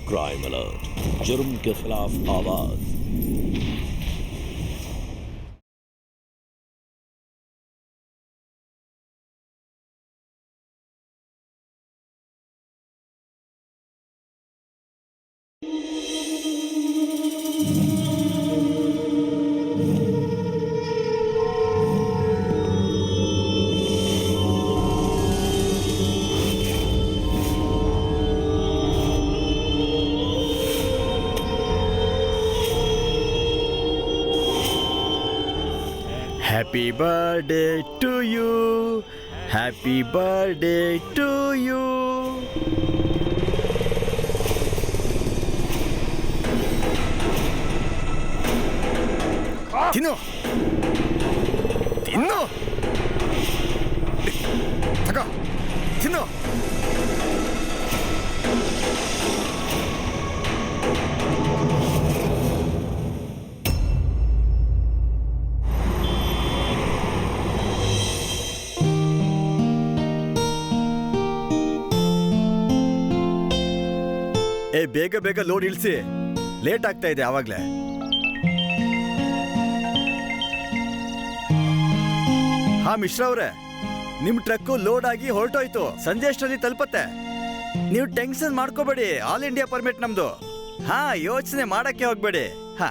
Crime alert, जुर्म के खिलाफ आवाज। Happy birthday to you. Happy birthday to you. ತಿನ್ನು ತಿನ್ನು ತಗೋ ತಿನ್ನು. ಬೇಗ ಬೇಗ ಲೋಡ್ ಇಳಿಸಿ, ಲೇಟ್ ಆಗ್ತಾ ಇದೆ ಆವಾಗ್ಲೇ. ಹಾ ಮಿಶ್ರಾ ಅವ್ರೆ, ನಿಮ್ ಟ್ರಕ್ಕು ಲೋಡ್ ಆಗಿ ಹೊರಟೋಯ್ತು. ಸಂಜೆ ಅಷ್ಟರಲ್ಲಿ ತಲುಪತ್ತೆ. ನೀವು ಟೆನ್ಷನ್ ಮಾಡ್ಕೋಬೇಡಿ, ಆಲ್ ಇಂಡಿಯಾ ಪರ್ಮಿಟ್ ನಮ್ದು. ಹಾ, ಯೋಚನೆ ಮಾಡಕ್ಕೆ ಹೋಗ್ಬೇಡಿ. ಹಾ,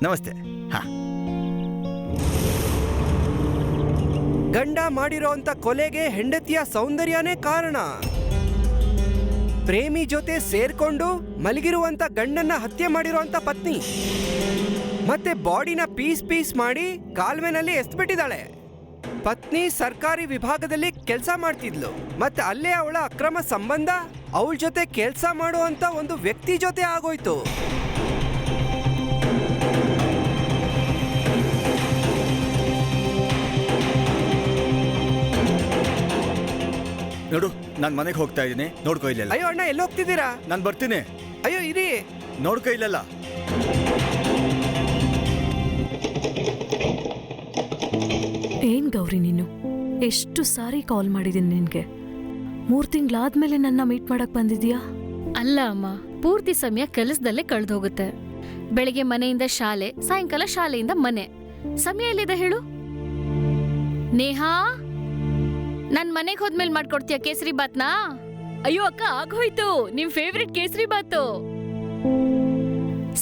ನಮಸ್ತೆ. ಹಾ, ಗಂಡ ಮಾಡಿರೋಂತ ಕೊಲೆಗೆ ಹೆಂಡತಿಯ ಸೌಂದರ್ಯನೇ ಕಾರಣ. ಪ್ರೇಮಿ ಜೊತೆ ಸೇರ್ಕೊಂಡು ಮಲಗಿರುವಂತ ಗಂಡನ್ನ ಹತ್ಯೆ ಮಾಡಿರುವಂತ ಪತ್ನಿ, ಮತ್ತೆ ಬಾಡಿನ ಪೀಸ್ ಪೀಸ್ ಮಾಡಿ ಕಾಲುವೆನಲ್ಲಿ ಎಸ್ಬಿಟ್ಟಿದ್ದಾಳೆ. ಪತ್ನಿ ಸರ್ಕಾರಿ ವಿಭಾಗದಲ್ಲಿ ಕೆಲಸ ಮಾಡ್ತಿದ್ಲು, ಮತ್ತೆ ಅಲ್ಲೇ ಅವಳ ಅಕ್ರಮ ಸಂಬಂಧ ಅವಳ ಜೊತೆ ಕೆಲಸ ಮಾಡುವಂತ ಒಂದು ವ್ಯಕ್ತಿ ಜೊತೆ ಆಗೋಯ್ತು. ನೋಡು, ನಾನು ಮನೆಗೆ ಹೋಗ್ತಾ ಇದ್ದೀನಿ, ನೋಡ್ಕೋ ಇಲ್ಲ. ಅಯ್ಯೋ ಅಣ್ಣ, ಎಲ್ಲಿ ಹೋಗ್ತಿದ್ದೀರಾ? ನಾನು ಬರ್ತೀನಿ. ಅಯ್ಯೋ ಇರಿ, ನೋಡ್ಕೋ ಇಲ್ಲಲ್ಲ. ಏನ್ ಗೌರಿ, ನೀನು ಎಷ್ಟು ಸಾರಿ ಕಾಲ್ ಮಾಡಿದೀನಿ ನಿನ್ಗೆ. 3 ತಿಂಗಳಾದ್ಮೇಲೆ ನನ್ನ ಮೀಟ್ ಮಾಡಕ್ ಬಂದಿದ್ಯಾ? ಅಲ್ಲ ಅಮ್ಮ, ಪೂರ್ತಿ ಸಮಯ ಕೆಲಸದಲ್ಲೇ ಕಳೆದೋಗುತ್ತೆ. ಬೆಳಿಗ್ಗೆ ಮನೆಯಿಂದ ಶಾಲೆ, ಸಾಯಂಕಾಲ ಶಾಲೆಯಿಂದ ಮನೆ. ಸಮಯ ಎಲ್ಲಿದೆ ಹೇಳು? ನೇಹಾ, ನನ್ ಮನೆಗೆ ಹೋದ್ಮೇಲೆ ಮಾಡ್ಕೊಡ್ತೀಯ ಕೇಸರಿ ಬಾತ್ನಾ? ಅಯ್ಯೋ ಅಕ್ಕ, ಆಗೋಯ್ತು ನಿಮ್ ಫೇವ್ರೆಟ್ ಕೇಸರಿ ಬಾತು.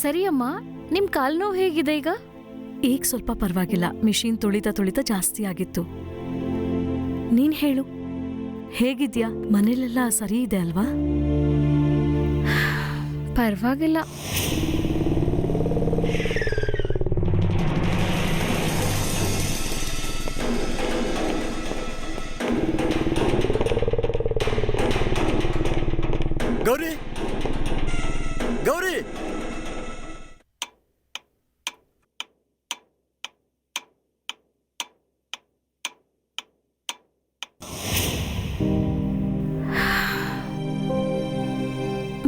ಸರಿ ಅಮ್ಮ, ನಿಮ್ ಕಾಲ್ ನೋವು ಹೇಗಿದೆ ಈಗ? ಈಗ ಸ್ವಲ್ಪ ಪರವಾಗಿಲ್ಲ. ಮಿಷಿನ್ ತುಳಿತ ಜಾಸ್ತಿ ಆಗಿತ್ತು. ನೀನ್ ಹೇಳು, ಹೇಗಿದ್ಯಾ? ಮನೇಲೆಲ್ಲ ಸರಿ ಇದೆ ಅಲ್ವಾ? ಪರವಾಗಿಲ್ಲ. ಗೌರಿ, ಗೌರಿ,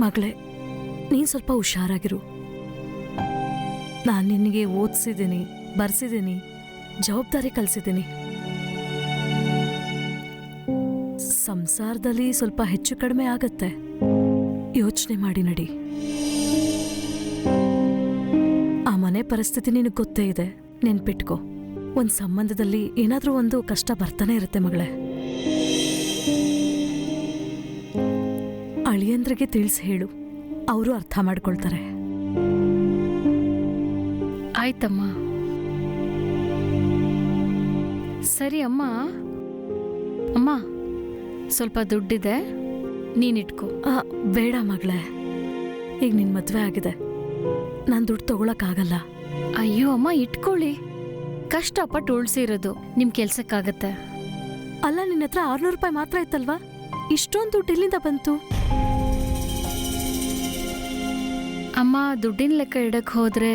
ಮಗಳೇ, ನೀನ್ ಸ್ವಲ್ಪ ಹುಷಾರಾಗಿರು. ನಾನು ನಿನಗೆ ಓದಿಸಿದ್ದೀನಿ, ಬರ್ಸಿದ್ದೀನಿ, ಜವಾಬ್ದಾರಿ ಕಲಿಸಿದ್ದೀನಿ. ಸಂಸಾರದಲ್ಲಿ ಸ್ವಲ್ಪ ಹೆಚ್ಚು ಕಡಿಮೆ ಆಗತ್ತೆ. ಯೋಚನೆ ಮಾಡಿ ನಡಿ. ಆ ಮನೆ ಪರಿಸ್ಥಿತಿ ನಿನಗೆ ಗೊತ್ತೇ ಇದೆ. ನೆನ್ಪಿಟ್ಕೋ, ಒಂದ್ ಸಂಬಂಧದಲ್ಲಿ ಏನಾದ್ರೂ ಒಂದು ಕಷ್ಟ ಬರ್ತಾನೆ ಇರುತ್ತೆ ಮಗಳೇ. ಅಳಿಯಂದ್ರಿಗೆ ತಿಳಿಸಿ ಹೇಳು, ಅವರು ಅರ್ಥ ಮಾಡ್ಕೊಳ್ತಾರೆ. ಆಯ್ತಮ್ಮ. ಸರಿ ಅಮ್ಮ. ಅಮ್ಮ, ಸ್ವಲ್ಪ ದುಡ್ಡಿದೆ, ನೀನಿಟ್ಕೋ. ಬೇಡ ಮಗಳೇ, ಈಗ ನಿನ್ ಮದ್ವೆ ಆಗಿದೆ, ನಾನು ದುಡ್ಡು ತಗೊಳಕ್ಕಾಗಲ್ಲ. ಅಯ್ಯೋ ಅಮ್ಮ, ಇಟ್ಕೊಳ್ಳಿ. ಕಷ್ಟಪಟ್ಟು ಉಳ್ಸಿರೋದು ನಿಮ್ ಕೆಲ್ಸಕ್ಕಾಗತ್ತೆ. ಅಲ್ಲ, ನಿನ್ನ ಹತ್ರ 600 ರೂಪಾಯಿ ಮಾತ್ರ ಇತ್ತಲ್ವಾ? ಇಷ್ಟೊಂದು ದುಡ್ಡು ಎಲ್ಲಿಂದ ಬಂತು? ಅಮ್ಮ, ದುಡ್ಡಿನ ಲೆಕ್ಕ ಇಡಕ್ ಹೋದ್ರೆ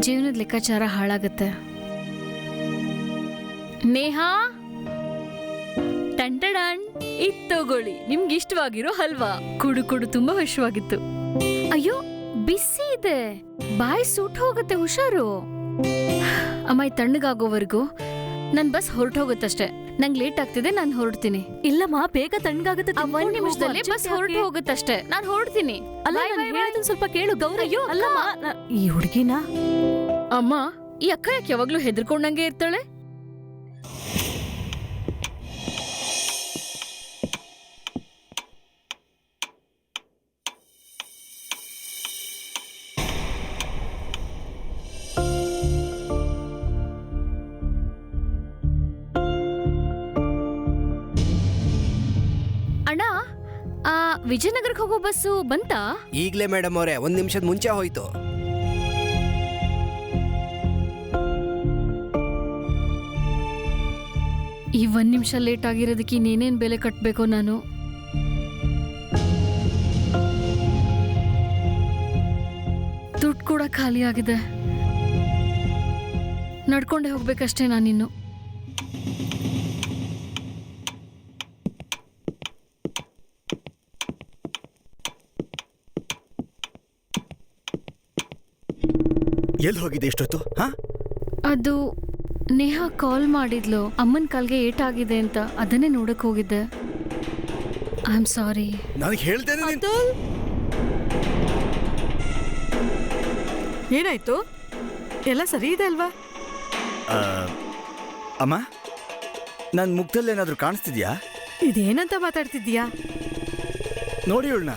ಜೀವನದ ಲೆಕ್ಕಾಚಾರ ಹಾಳಾಗತ್ತೆ. ನೇಹಾ, ಟಂಟಡಾಣ್, ಇದ್ ತಗೊಳ್ಳಿ, ನಿಮ್ಗೆ ಇಷ್ಟವಾಗಿರೋ ಹಲ್ವಾ. ಕುಡು ಕುಡು ತುಂಬಾ ವಿಷವಾಗಿತ್ತು. ಅಯ್ಯೋ, ಬಿಸಿ ಇದೆ, ಬಾಯಿ ಸೂಟ್ ಹೋಗುತ್ತೆ, ಹುಷಾರು. ಅಮ್ಮ, ಈ ತಣ್ಣಗಾಗೋವರೆಗೂ ನನ್ ಬಸ್ ಹೊರಟೋಗುತ್ತಷ್ಟೆ. ನಂಗೆ ಲೇಟ್ ಆಗ್ತಿದೆ, ನಾನು ಹೊರಡ್ತೀನಿ. ಇಲ್ಲಮ್ಮ, ಬೇಗ ತಣ್ಣಗಾಗುತ್ತೆ. ಆ 1 ನಿಮಿಷದಲ್ಲಿ ಬಸ್ ಹೊರಟು ಹೋಗುತ್ತಷ್ಟೇ, ನಾನು ಹೊರಡ್ತೀನಿ. ಅಲ್ಲ, Bye, ನಾನು bye, bye. ಹೇಳೋದನ್ನ ಸ್ವಲ್ಪ ಕೇಳು ಗೌರಿ. ಅಯ್ಯೋ, ಅಲ್ಲಮ್ಮ, ಈ ಹುಡುಗಿನ ಅಮ್ಮ, ಈ ಅಕ್ಕ ಯಾಕೆ ಯಾವಾಗ್ಲೂ ಹೆದರ್ಕೊಂಡಂಗೆ ಇರ್ತಾಳೆ? ಅಣ್ಣ, ಆ ವಿಜಯನಗರಕ್ಕೆ ಹೋಗೋ ಬಸ್ಸು ಬಂತಾ? ಈಗ್ಲೇ ಮೇಡಮ್ ಅವರೇ, 1 ನಿಮಿಷದ ಮುಂಚೆ ಹೋಯ್ತು. ಈ 1 ನಿಮಿಷ ಲೇಟ್ ಆಗಿರೋದಕ್ಕೆ ಇನ್ನೇನೇನ್ ಬೆಲೆ ಕಟ್ಬೇಕೋ ನಾನು. ದುಡ್ಡು ಕೂಡ ಖಾಲಿ ಆಗಿದೆ. ನಡ್ಕೊಂಡೆ ಹೋಗ್ಬೇಕಷ್ಟೇ ನಾನಿನ್ನು. ಎಲ್ಲಿ ಹೋಗಿದೆ ಇಷ್ಟೊತ್ತು? ಹಾ, ಅದು ನೇಹಾ ಕಾಲ್ ಮಾಡಿದ್ಲು, ಅಮ್ಮನ ಕಾಲ್ಗೆ ಏಟಾಗಿದೆ ಅಂತ. ಅದನ್ನೇ ನೋಡಕ್ ಹೋಗಿದ್ದೆ. I am sorry. ನನಗೆ ಹೇಳ್ತೇನೆ. ಏನಾಯ್ತು? ಎಲ್ಲ ಸರಿ ಇದೆ ಅಲ್ವಾ? ಅಮ್ಮ, ನನ್ನ ಮುಖದಲ್ಲಿ ಏನಾದರೂ ಕಾಣಿಸ್ತಿದ್ಯಾ? ಇದೇನಂತ ಮಾತಾಡ್ತಿದ್ಯಾ? ನೋಡಿ ಇವಳನ್ನ,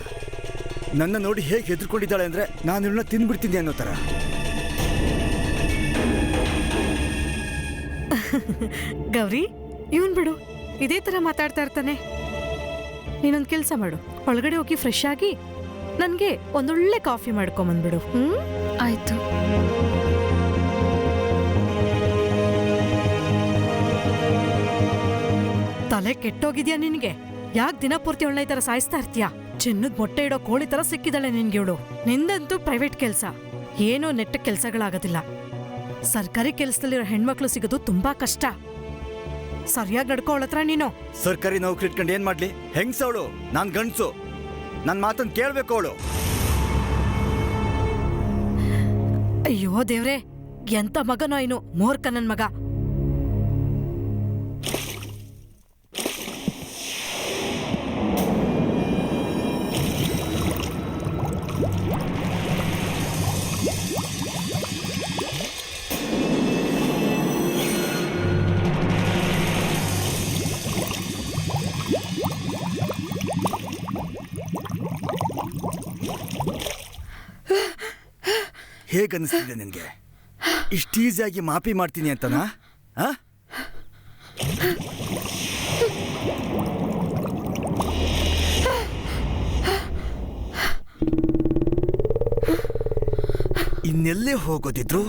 ನನ್ನ ನೋಡಿ ಹೇಗೆ ಹೆದರ್ಕೊಂಡಿದ್ದಾಳೆ ಅಂದ್ರೆ ನಾನು ಇವಳನ್ನ ತಿಂದ್ಬಿಡ್ತೀನಿ ಅನ್ನೋ ಥರ. ಗೌರಿ, ಇವನ್ ಬಿಡು, ಇದೇ ತರ ಮಾತಾಡ್ತಾ ಇರ್ತಾನೆ. ನೀನೊಂದು ಕೆಲಸ ಮಾಡು, ಒಳಗಡೆ ಹೋಗಿ ಫ್ರೆಶ್ ಆಗಿ ನನ್ಗೆ ಒಂದೊಳ್ಳೆ ಕಾಫಿ ಮಾಡ್ಕೊಂಬಂದ್ಬಿಡು. ಆಯ್ತು. ತಲೆ ಕೆಟ್ಟೋಗಿದ್ಯಾ ನಿನ್ಗೆ? ಯಾಕೆ ದಿನ ಪೂರ್ತಿ ಒಳ್ಳೆ ತರ ಸಾಯಿಸ್ತಾ ಇರ್ತೀಯಾ? ಚಿನ್ನದ ಮೊಟ್ಟೆ ಇಡೋ ಕೋಳಿ ತರ ಸಿಕ್ಕಿದಾಳೆ ನಿನ್ಗೆ ಇವಳು. ನಿಂದಂತೂ ಪ್ರೈವೇಟ್ ಕೆಲ್ಸ, ಏನೋ ನೆಟ್ಟ ಕೆಲ್ಸಗಳಾಗೋದಿಲ್ಲ. ಸರ್ಕಾರಿ ಕೆಲ್ಸದಲ್ಲಿರೋ ಹೆಣ್ಮಕ್ಳು ಸಿಗೋದು ತುಂಬಾ ಕಷ್ಟ. ಸರಿಯಾಗಿ ನಡ್ಕೊಳ್ಳತ್ರ ನೀನು. ಸರ್ಕಾರಿ ನೌಕರಿ ಇಟ್ಕೊಂಡು ಏನ್ ಮಾಡ್ಲಿ? ಹೆಂಗ್ಸವಳು, ನಾನ್ ಗಂಡ್ಸು. ನನ್ನ ಮಾತನ್ನು ಕೇಳ್ಬೇಕು ಅವಳು. ಅಯ್ಯೋ ದೇವ್ರೆ, ಎಂತ ಮಗನೋ ಇನ್ನು, ಮೂರ್ಖ ನನ್ ಮಗ. ಹೇಗನ್ನಿಸ್ತಿದೆ ನಿನ್ಗೆ? ಇಷ್ಟು ಈಸಿಯಾಗಿ ಮಾಫಿ ಮಾಡ್ತೀನಿ ಅಂತನಾ? ಇನ್ನೆಲ್ಲೇ ಹೋಗೋದಿದ್ರು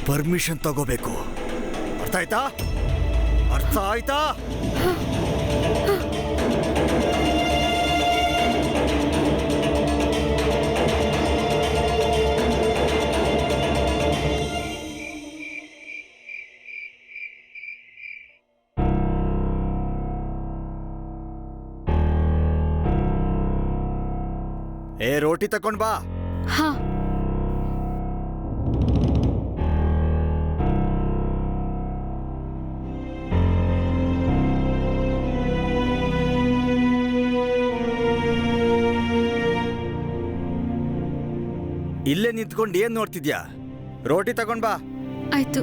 ಪರ್ಮಿಷನ್ ತಗೋಬೇಕು. ಅರ್ಥ ಆಯ್ತಾ? ಅರ್ಥ ಆಯ್ತಾ? ರೋಟಿ ತಕೊಂಡ್ ಬಾ. ಹಾ. ಇಲ್ಲೇ ನಿಂತ್ಕೊಂಡು ಏನ್ ನೋಡ್ತಿದ್ಯಾ? ರೋಟಿ ತಗೊಂಡ್ ಬಾ. ಆಯ್ತು.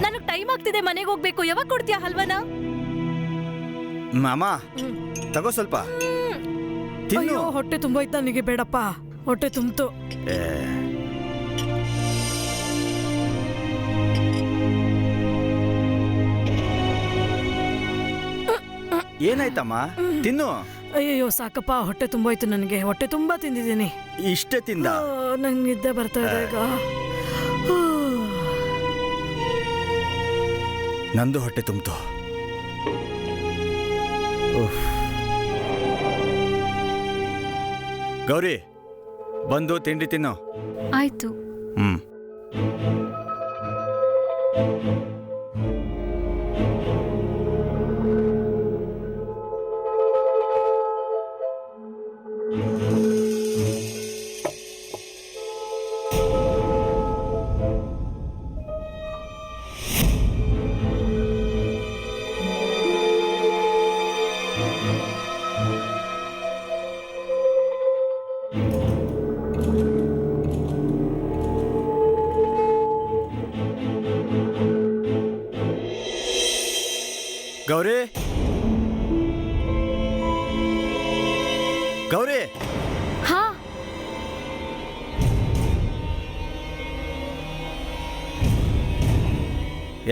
ನನಗ್ ಟೈಮ್ ಆಗ್ತಿದೆ, ಮನೆಗೆ ಹೋಗ್ಬೇಕು. ಯಾವಾಗ ಕೊಡ್ತೀಯಾ ಹಲ್ವಾನ? ಮಾಮ, ತಗೋ ಸ್ವಲ್ಪ ತಿನ್ನು. ಅಯ್ಯೋ, ಹೊಟ್ಟೆ ತುಂಬೋಯ್ತು ನನಗೆ. ಬೇಡಪ್ಪ, ಹೊಟ್ಟೆ ತುಂಬ್ತು. ಏನಾಯ್ತಮ್ಮ? ತಿನ್ನು. ಅಯ್ಯಯ್ಯೋ, ಸಾಕಪ್ಪ, ಹೊಟ್ಟೆ ತುಂಬೋಯ್ತು ನನಗೆ. ಹೊಟ್ಟೆ ತುಂಬಾ ತಿಂದಿದ್ದೀನಿ. ಇಷ್ಟೇ ತಿಂದ? ನಂಗೆ ನಿದ್ದೆ ಬರ್ತಾ ಇದೆ ಈಗ. ನಂದು ಹೊಟ್ಟೆ ತುಂಬ್ತು. ಗೌರಿ, ಬಂದು ತಿಂಡಿ ತಿನ್ನು. ಆಯ್ತು. ಗೌರಿ ಗೌರಿ ಹಾ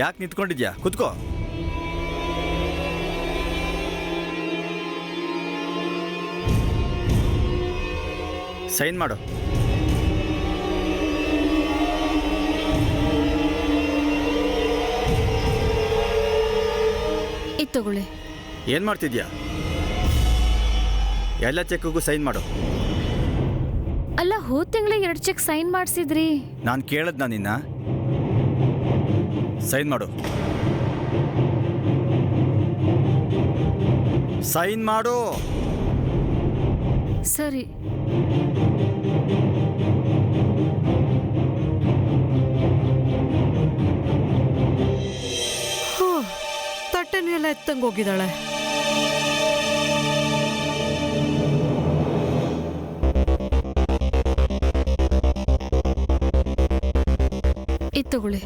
ಯಾಕೆ ನಿಂತ್ಕೊಂಡಿದ್ಯಾ? ಕುತ್ಕೋ. ಸೈನ್ ಮಾಡು. ಇದು ತಗೊಳ್ಳಿ. ಏನ್ ಮಾಡ್ತಿದ್ಯಾ? ಎಲ್ಲ ಚೆಕ್ಗೂ ಸೈನ್ ಮಾಡು. ಅಲ್ಲ, ಹೋದ ತಿಂಗಳ 2 ಚೆಕ್ ಸೈನ್ ಮಾಡಿಸಿದ್ರಿ. ನಾನು ಕೇಳದ್ನ ನಿನ್ನ? ಸೈನ್ ಮಾಡು. ಸೈನ್ ಮಾಡು. ಸರಿ. ತಟ್ಟೆನೂ ಎಲ್ಲ ಎತ್ತಂಗೆ ಹೋಗಿದ್ದಾಳೆ. ಇದು ತಗೊಳ್ಳಿ.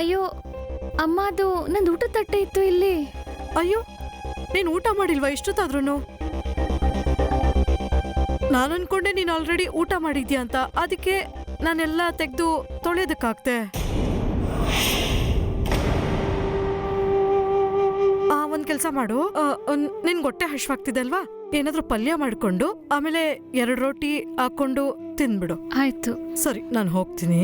ಅಯ್ಯೋ ಅಮ್ಮ, ಅದು ನಂದು ಊಟ ತಟ್ಟೆ ಇತ್ತು ಇಲ್ಲಿ. ಅಯ್ಯೋ, ನೀನು ಊಟ ಮಾಡಿಲ್ವಾ ಇಷ್ಟೊತ್ತಾದ್ರೂ? ನಾನು ಅನ್ಕೊಂಡೆ ನೀನು ಆಲ್ರೆಡಿ ಊಟ ಮಾಡಿದ್ಯಾ ಅಂತ. ಅದಕ್ಕೆ ನಾನೆಲ್ಲ ತೆಗೆದು ತೊಳೆಯೋದಕ್ಕಾಗ್ತೆ. ಒಂದು ಕೆಲಸ ಮಾಡು, ನಿನ್ಗೆ ಹೊಟ್ಟೆ ಹಶ್ವಾಗ್ತಿದೆ ಅಲ್ವಾ? ಏನಾದ್ರೂ ಪಲ್ಯ ಮಾಡ್ಕೊಂಡು ಆಮೇಲೆ 2 ರೋಟಿ ಹಾಕೊಂಡು ತಿಂದ್ಬಿಡು. ಆಯ್ತು. ಸರಿ, ನಾನು ಹೋಗ್ತೀನಿ.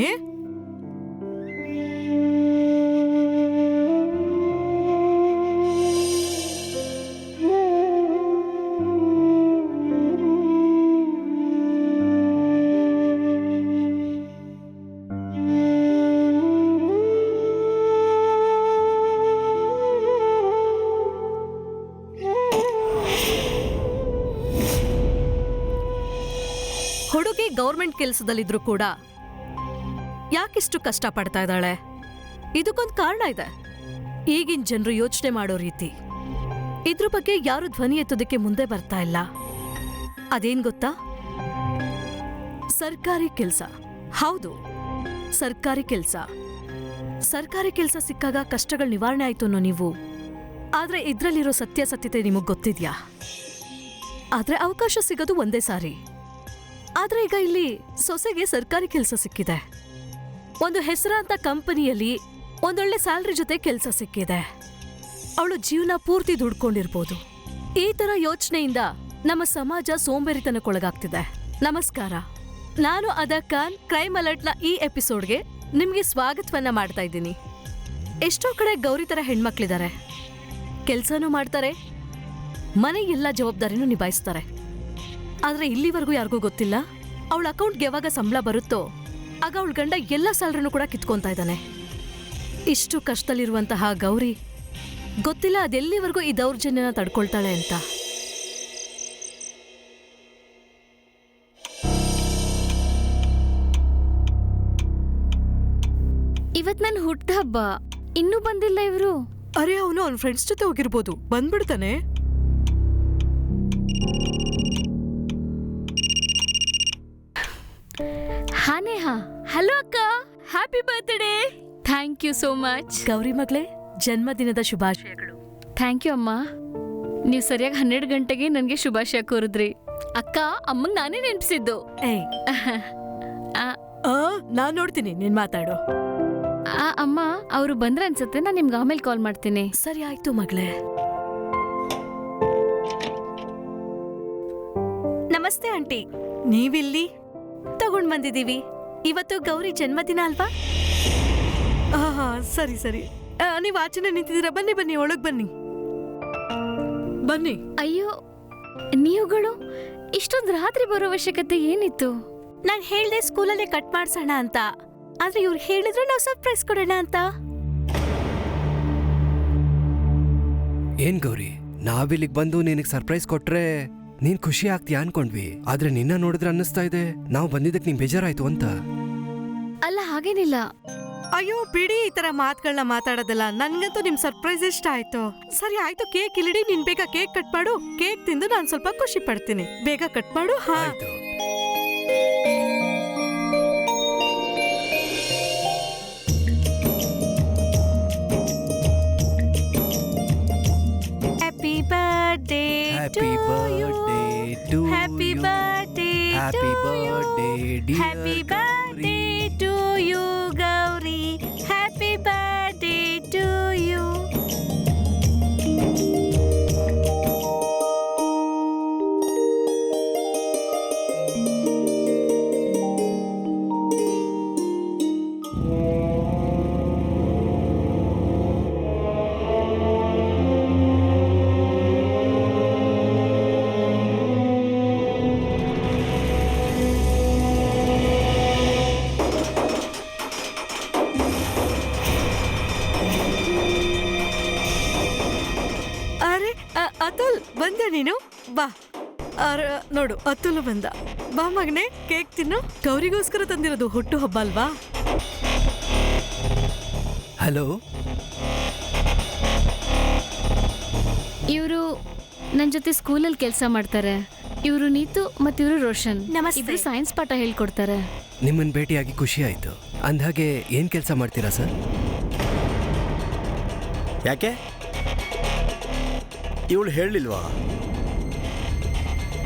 ಹುಡುಗಿ ಗೌರ್ಮೆಂಟ್ ಕೆಲಸದಲ್ಲಿದ್ರು ಕೂಡ ಯಾಕಿಷ್ಟು ಕಷ್ಟ ಪಡ್ತಾ ಇದ್ದಾಳೆ? ಇದಕ್ಕೊಂದು ಕಾರಣ ಇದೆ. ಈಗಿನ ಜನರು ಯೋಚನೆ ಮಾಡೋ ರೀತಿ. ಇದ್ರ ಬಗ್ಗೆ ಯಾರು ಧ್ವನಿ ಎತ್ತೋದಕ್ಕೆ ಮುಂದೆ ಬರ್ತಾ ಇಲ್ಲ. ಅದೇನ್ ಗೊತ್ತಾ? ಸರ್ಕಾರಿ ಕೆಲಸ. ಹೌದು, ಸರ್ಕಾರಿ ಕೆಲಸ. ಸರ್ಕಾರಿ ಕೆಲಸ ಸಿಕ್ಕಾಗ ಕಷ್ಟಗಳು ನಿವಾರಣೆ ಆಯ್ತು ಅನ್ನೋ ನೀವು. ಆದ್ರೆ ಇದ್ರಲ್ಲಿರೋ ಸತ್ಯಾಸತ್ಯತೆ ನಿಮಗ್ ಗೊತ್ತಿದ್ಯಾ? ಆದ್ರೆ ಅವಕಾಶ ಸಿಗೋದು ಒಂದೇ ಸಾರಿ. ಆದ್ರೆ ಈಗ ಇಲ್ಲಿ ಸೊಸೆಗೆ ಸರ್ಕಾರಿ ಕೆಲಸ ಸಿಕ್ಕಿದೆ. ಒಂದು ಹೆಸರಾಂತ ಕಂಪನಿಯಲ್ಲಿ ಒಂದೊಳ್ಳೆ ಸ್ಯಾಲ್ರಿ ಜೊತೆ ಕೆಲಸ ಸಿಕ್ಕಿದೆ. ಅವಳು ಜೀವನ ಪೂರ್ತಿ ದುಡ್ಕೊಂಡಿರ್ಬೋದು. ಈ ತರ ಯೋಚನೆಯಿಂದ ನಮ್ಮ ಸಮಾಜ ಸೋಂಬೇರಿತನಕ್ಕೊಳಗಾಗ್ತಿದೆ. ನಮಸ್ಕಾರ, ನಾನು ಅದಾ ಖಾನ್. ಕ್ರೈಮ್ ಅಲರ್ಟ್ನ ಈ ಎಪಿಸೋಡ್ಗೆ ನಿಮ್ಗೆ ಸ್ವಾಗತವನ್ನ ಮಾಡ್ತಾ ಇದ್ದೀನಿ. ಎಷ್ಟೋ ಕಡೆ ಗೌರಿ ತರ ಹೆಣ್ಮಕ್ಳಿದ್ದಾರೆ. ಕೆಲ್ಸನೂ ಮಾಡ್ತಾರೆ, ಮನೆ ಎಲ್ಲ ಜವಾಬ್ದಾರಿನೂ ನಿಭಾಯಿಸ್ತಾರೆ. ಆದ್ರೆ ಇಲ್ಲಿವರೆಗೂ ಯಾರಿಗೂ ಗೊತ್ತಿಲ್ಲ ಅವಳ ಅಕೌಂಟ್ಗೆ ಯಾವಾಗ ಸಂಬಳ ಬರುತ್ತೋ ಆಗ ಅವಳ ಗಂಡ ಎಲ್ಲ ಸ್ಯಾಲ್ರಿನೂ ಕೂಡ ಕಿತ್ಕೊಂತಾ ಇದ್ದಾನೆ. ಇಷ್ಟು ಕಷ್ಟದಲ್ಲಿರುವಂತಹ ಗೌರಿ ಗೊತ್ತಿಲ್ಲ ಅದೆಲ್ಲಿವರೆಗೂ ಈ ದೌರ್ಜನ್ಯನ ತಡ್ಕೊಳ್ತಾಳೆ ಅಂತ. ಇವತ್ ನನ್ನ ಹುಟ್ಟ ಹಬ್ಬ, ಇನ್ನೂ ಬಂದಿಲ್ಲ ಇವರು. ಅರೆ, ಅವನು ಅವನ ಫ್ರೆಂಡ್ಸ್ ಜೊತೆ ಹೋಗಿರ್ಬೋದು, ಬಂದ್ಬಿಡ್ತಾನೆ. ಹಾ ನೇಹಾ. ಹಲೋ ಅಕ್ಕ, happy birthday. Thank you so much. Gauri ಮಗಳೇ, ಜನ್ಮದಿನದ ಶುಭಾಶಯಗಳು. ಥ್ಯಾಂಕ್ ಯು ಅಮ್ಮ. ನೀವು ಸರಿಯಾಗಿ 12 ಗಂಟೆಗೆ ನನಗೆ ಶುಭಾಶಯ ಕೋರಿದ್ರಿ. ಅಕ್ಕ, ಅಮ್ಮಂಗೆ ನಾನೇ ನೆನಪಿಸಿದ್ದು. ಏಯ್, ನಾನ್ ನೋಡ್ತೀನಿ, ನೀನ್ ಮಾತಾಡು. ಅಮ್ಮ, ಅವರು ಬಂದ್ರೆ ಅನ್ಸುತ್ತೆ. ನಾನು ನಿಮ್ಗೆ ಆಮೇಲೆ ಕಾಲ್ ಮಾಡ್ತೀನಿ. ಸರಿ, ಆಯ್ತು ಮಗಳೇ. ನಮಸ್ತೆ ಆಂಟಿ. ನೀವಿಲ್ಲಿ? ತಗೊಂಡ್ ಬಂದಿದೀವಿ. ಇವತ್ತು ಗೌರಿ ಜನ್ಮದಿನ ಅಲ್ವಾ? ಹಾ, ಸರಿ ಸರಿ. ನೀವು ಆಚೆನೆ ನಿಂತಿದ್ದೀರಾ, ಬನ್ನಿ ಬನ್ನಿ, ಒಳಗ್ ಬನ್ನಿ ಬನ್ನಿ. ಅಯ್ಯೋ, ನೀವುಗಳು ಇಷ್ಟೊಂದು ರಾತ್ರಿ ಬರೋ ಅವಶ್ಯಕತೆ ಏನಿತ್ತು? ನಾನ್ ಹೇಳ್ದೆ ಸ್ಕೂಲಲ್ಲೇ ಕಟ್ ಮಾಡ್ಸೋಣ ಅಂತ. ಆದ್ರೆ ಇವ್ರು ಹೇಳಿದ್ರು ನಾವು ಸರ್ಪ್ರೈಸ್ ಕೊಡೋಣ ಅಂತ. ಏನ್ ಗೌರಿ, ನಾವಿಲ್ಲಿಗ್ ಬಂದು ನಿನಗ್ ಸರ್ಪ್ರೈಸ್ ಕೊಟ್ರೆ ನೀನ್ ಖುಷಿ ಆಗ್ತೀಯಾ ಅನ್ಕೊಂಡ್ವಿ. ಆದ್ರೆ ನಿನ್ನ ನೋಡಿದ್ರೆ ಅನ್ನಿಸ್ತಾ ಇದೆ ನಾವು ಬಂದಿದ್ದಕ್ಕೆ ನಿಂಗೆ ಬೇಜಾರಾಯ್ತು ಅಂತ. ಅಲ್ಲ, ಹಾಗೇನಿಲ್ಲ. ಅಯ್ಯೋ ಬಿಡಿ, ಈ ತರ ಮಾತುಗಳನ್ನ ಮಾತಾಡೋದಲ್ಲ. ನನ್ಗಂತೂ ನಿಮ್ ಸರ್ಪ್ರೈಸ್ ಇಷ್ಟ ಆಯ್ತು. ಸರಿ ಆಯ್ತು, ಕೇಕ್ ಇಲ್ಲಿಡಿ. ನೀನ್ ಬೇಗ ಕೇಕ್ ಕಟ್ ಮಾಡು. ಕೇಕ್ ತಿಂದು ನಾನು ಸ್ವಲ್ಪ ಖುಷಿ ಪಡ್ತೀನಿ. ಬೇಗ ಕಟ್ ಮಾಡು. ಹಾ, ಆಯ್ತು. Happy birthday to happy birthday happy birthday happy birthday to you Gauri happy birthday to you. ಅರೆ ಅತುಲ್ ಬಂದ ನೀನು ಬಾ. ನೋಡು ಅತುಲ್ ಬಂದ. ಬಾ ಮಗನೆ ಕೇಕ್ ತಿನ್ನು. ಗೌರಿಗೋಸ್ಕರ ತಂದಿರೋದು ಹುಟ್ಟು ಹಬ್ಬ ಅಲ್ವಾ? ಹಲೋ, ಇವರು ನನ್ನ ಜೊತೆ ಸ್ಕೂಲಲ್ಲಿ ಕೆಲಸ ಮಾಡ್ತಾರೆ. ಇವರು ನೀತು ಮತ್ತು ಇವರು ರೋಷನ್. ನಮಸ್ತೆ. ಇಬ್ರು ಸೈನ್ಸ್ ಪಾಠ ಹೇಳ್ಕೊಡ್ತಾರೆ. ನಿಮ್ಮನ್ನ ಭೇಟಿಯಾಗಿ ಖುಷಿ ಆಯ್ತು. ಅಂದ್ಹಾಗೆ ಏನ್ ಕೆಲಸ ಮಾಡ್ತೀರಾ ಸರ್? ಯಾಕೆ ಇವಳು ಹೇಳಲಿಲ್ವಾ?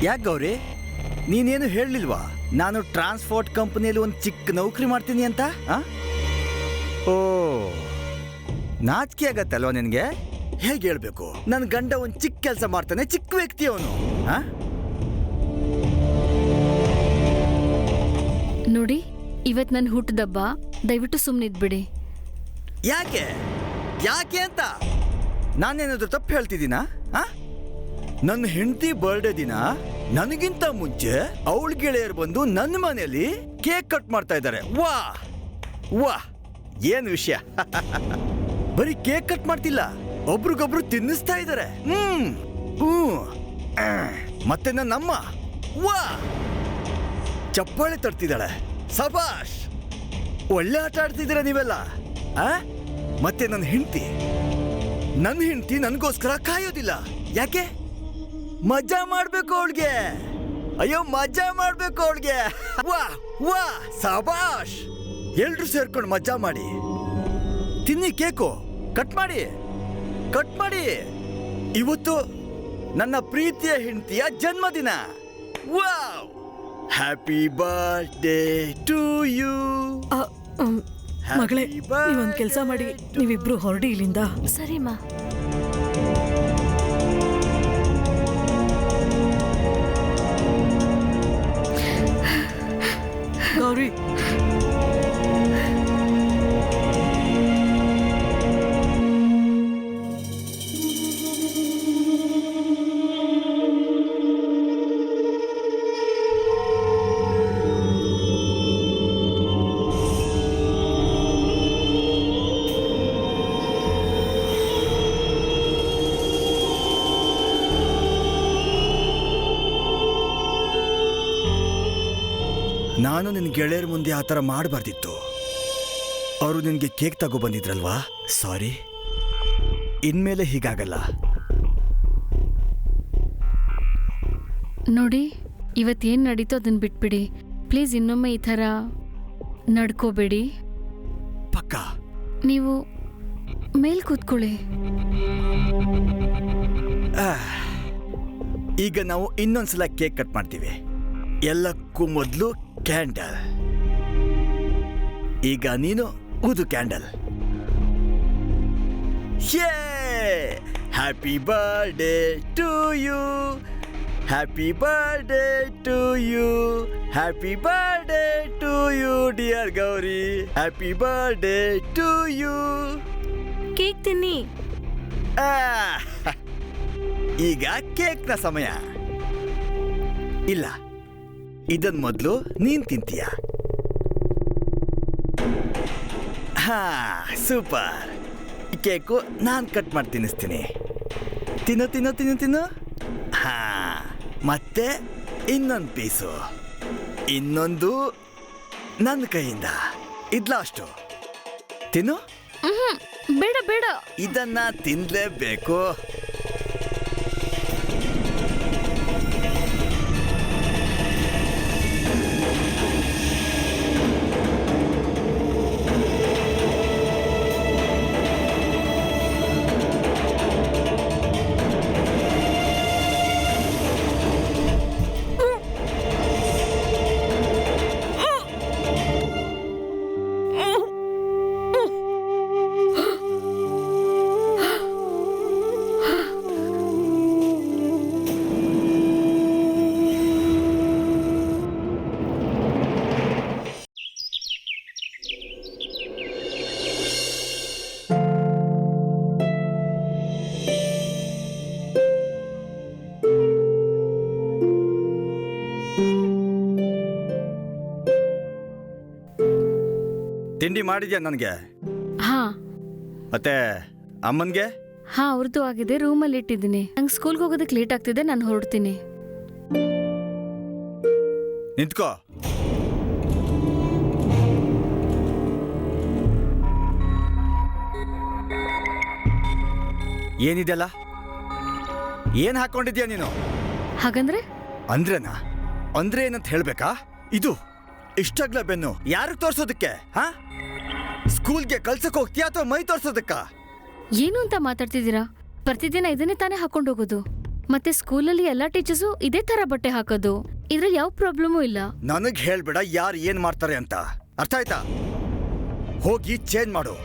ಯಾಕೆ ಗೌರಿ ನೀನೇನು ಹೇಳಲಿಲ್ವಾ ನಾನು ಟ್ರಾನ್ಸ್ಪೋರ್ಟ್ ಕಂಪನಿಯಲ್ಲಿ ಒಂದು ಚಿಕ್ಕ ನೌಕರಿ ಮಾಡ್ತೀನಿ ಅಂತ? ಓ, ನಾಚಿಕೆ ಆಗತ್ತಲ್ವಾ ನಿನಗೆ? ಹೇಗೆ ಹೇಳ್ಬೇಕು? ನನ್ನ ಗಂಡ ಒಂದು ಚಿಕ್ಕ ಕೆಲಸ ಮಾಡ್ತಾನೆ, ಚಿಕ್ಕ ವ್ಯಕ್ತಿ ಅವನು. ನೋಡಿ, ಇವತ್ತು ನನ್ನ ಹುಟ್ಟದಬ್ಬ, ದಯವಿಟ್ಟು ಸುಮ್ಮನಿದ್ಬಿಡಿ. ಯಾಕೆ ಯಾಕೆ ಅಂತ ನಾನೇನಾದ್ರೂ ತಪ್ಪು ಹೇಳ್ತಿದ್ದೀನಾ? ನನ್ನ ಹೆಂಡತಿ ಬರ್ಡೇ ದಿನ ನನಗಿಂತ ಮುಂಚೆ ಅವಳ ಗೆಳೆಯರು ಬಂದು ನನ್ನ ಮನೆಯಲ್ಲಿ ಕೇಕ್ ಕಟ್ ಮಾಡ್ತಾ ಇದ್ದಾರೆ. ವಾ ವಾ, ಏನು ವಿಷಯ! ಬರೀ ಕೇಕ್ ಕಟ್ ಮಾಡ್ತಿಲ್ಲ, ಒಬ್ರಿಗೊಬ್ರು ತಿನ್ನಿಸ್ತಾ ಇದ್ದಾರೆ. ಮತ್ತೆ ನನ್ನಮ್ಮ ವಾ ಚಪ್ಪಾಳೆ ತರ್ತಿದ್ದಾಳೆ. ಸಬಾಷ್, ಒಳ್ಳೆ ಆಟ ಆಡ್ತಿದ್ದೀರ ನೀವೆಲ್ಲ. ಮತ್ತೆ ನನ್ನ ಹೆಂಡತಿ ನನಗೋಸ್ಕರ ಕಾಯೋದಿಲ್ಲ. ಯಾಕೆ? ಮಜಾ ಮಾಡ್ಬೇಕು ಅವಳಿಗೆ. ಅಯ್ಯೋ, ಮಜಾ ಮಾಡ್ಬೇಕು ಅವಳಿಗೆ. ವಾ ವಾ, ಸಬಾಷ್! ಎಲ್ರು ಸೇರ್ಕೊಂಡು ಮಜಾ ಮಾಡಿ. ತಿನ್ನಿ ಕೇಕು, ಕಟ್ ಮಾಡಿ. ಇವತ್ತು ನನ್ನ ಪ್ರೀತಿಯ ಹೆಂಡತಿಯ ಜನ್ಮದಿನ. Wow, happy birthday to you. ಮಗಳೇ, ನೀವೊಂದು ಕೆಲಸ ಮಾಡಿ, ನೀವಿಬ್ರು ಹೊರಡಿ ಇಲ್ಲಿಂದ. ಸರಿಮಾ. ಗೌರಿ, ನಾನು ನಿನ್ನ ಗೆಳೆಯರ ಮುಂದೆ ಆ ಥರ ಮಾಡಬಾರ್ದಿತ್ತು. ಅವರು ನಿನಗೆ ಕೇಕ್ ತಗೋ ಬಂದಿದ್ರಲ್ವಾ? ಸಾರಿ, ಇನ್ಮೇಲೆ ಹೀಗಾಗಲ್ಲ. ನೋಡಿ, ಇವತ್ತೇನು ನಡೀತೋ ಅದನ್ನು ಬಿಟ್ಬಿಡಿ ಪ್ಲೀಸ್. ಇನ್ನೊಮ್ಮೆ ಈ ಥರ ನಡ್ಕೋಬೇಡಿ. ಪಕ್ಕ ನೀವು ಮೇಲ್ ಕೂತ್ಕೊಳ್ಳಿ. ಈಗ ನಾವು ಇನ್ನೊಂದ್ಸಲ ಕೇಕ್ ಕಟ್ ಮಾಡ್ತೀವಿ. ಎಲ್ಲಕ್ಕೂ ಮೊದಲು ಕ್ಯಾಂಡಲ್. ಈಗ ನೀನು ಊದು candle. Happy birthday to you, happy birthday to you, happy birthday to you dear Gauri, happy birthday to you. Cake ತಿನ್ನಿ. ಈಗ ಕೇಕ್ನ ಸಮಯ. ಇಲ್ಲ, ಇದನ್ ಮೊದಲು ನೀನ್ ತಿಂತೀಯ. ಸೂಪರ್. ಕೇಕು ನಾನು ಕಟ್ ಮಾಡಿ ತಿನ್ನಿಸ್ತೀನಿ. ತಿನ್ನು ತಿನ್ನು ತಿನ್ನು ತಿನ್ನು. ಮತ್ತೆ ಇನ್ನೊಂದು ಪೀಸು, ಇನ್ನೊಂದು ನನ್ನ ಕೈಯಿಂದ. ಇದ್ಲಾಷ್ಟು ತಿನ್ನು. ಬೇಡ ಬೇಡ, ಇದನ್ನ ತಿನ್ಲೇಬೇಕು. ತಿಂಡಿ ಮಾಡಿದ್ಯಾ ನನಗೆ? ಹಾ ಮತ್ತೆ ಅಮ್ಮನ್ಗೆ? ಹಾ ಅವ್ರದ್ದು ಆಗಿದೆ, ರೂಮಲ್ಲಿ ಇಟ್ಟಿದ್ದೀನಿ. ನಂಗೆ ಸ್ಕೂಲ್ಗೆ ಹೋಗೋದಕ್ಕೆ ಲೇಟ್ ಆಗ್ತಿದೆ, ನಾನು ಹೊರಡ್ತೀನಿ. ನಿಂತ್ಕೋ. ಏನಿದೆಲ್ಲ? ಏನ್ ಹಾಕೊಂಡಿದ್ಯಾ ನೀನು? ಹಾಗಂದ್ರೆ ಅಂದ್ರೇನಾ? ಅಂದ್ರೆ ಏನಂತ ಹೇಳ್ಬೇಕಾ? ಇದು ಇಷ್ಟಾಗ್ಲ ಬೆನ್ನು ಯಾರು ತೋರ್ಸೋದಕ್ಕೆ? ಹಾ, ಸ್ಕೂಲ್ಗೆ ಕಲ್ಸಕ್ ಹೋಗ್ತೀಯಾ ಅಥವಾ ಮೈ ತೋರ್ಸೋದಕ್ಕ? ಏನು ಅಂತ ಮಾತಾಡ್ತಿದ್ದೀರಾ? ಪ್ರತಿದಿನ ಇದನ್ನೇ ತಾನೇ ಹಾಕೊಂಡು ಹೋಗೋದು. ಮತ್ತೆ ಸ್ಕೂಲಲ್ಲಿ ಎಲ್ಲಾ ಟೀಚರ್ಸು ಇದೇ ತರ ಬಟ್ಟೆ ಹಾಕೋದು. ಇದ್ರಲ್ಲಿ ಯಾವ ಪ್ರಾಬ್ಲಮೂ ಇಲ್ಲ. ನನಗ್ ಹೇಳ್ಬೇಡ ಯಾರು ಏನ್ ಮಾಡ್ತಾರೆ ಅಂತ, ಅರ್ಥ ಆಯ್ತಾ? ಹೋಗಿ ಚೇಂಜ್ ಮಾಡು.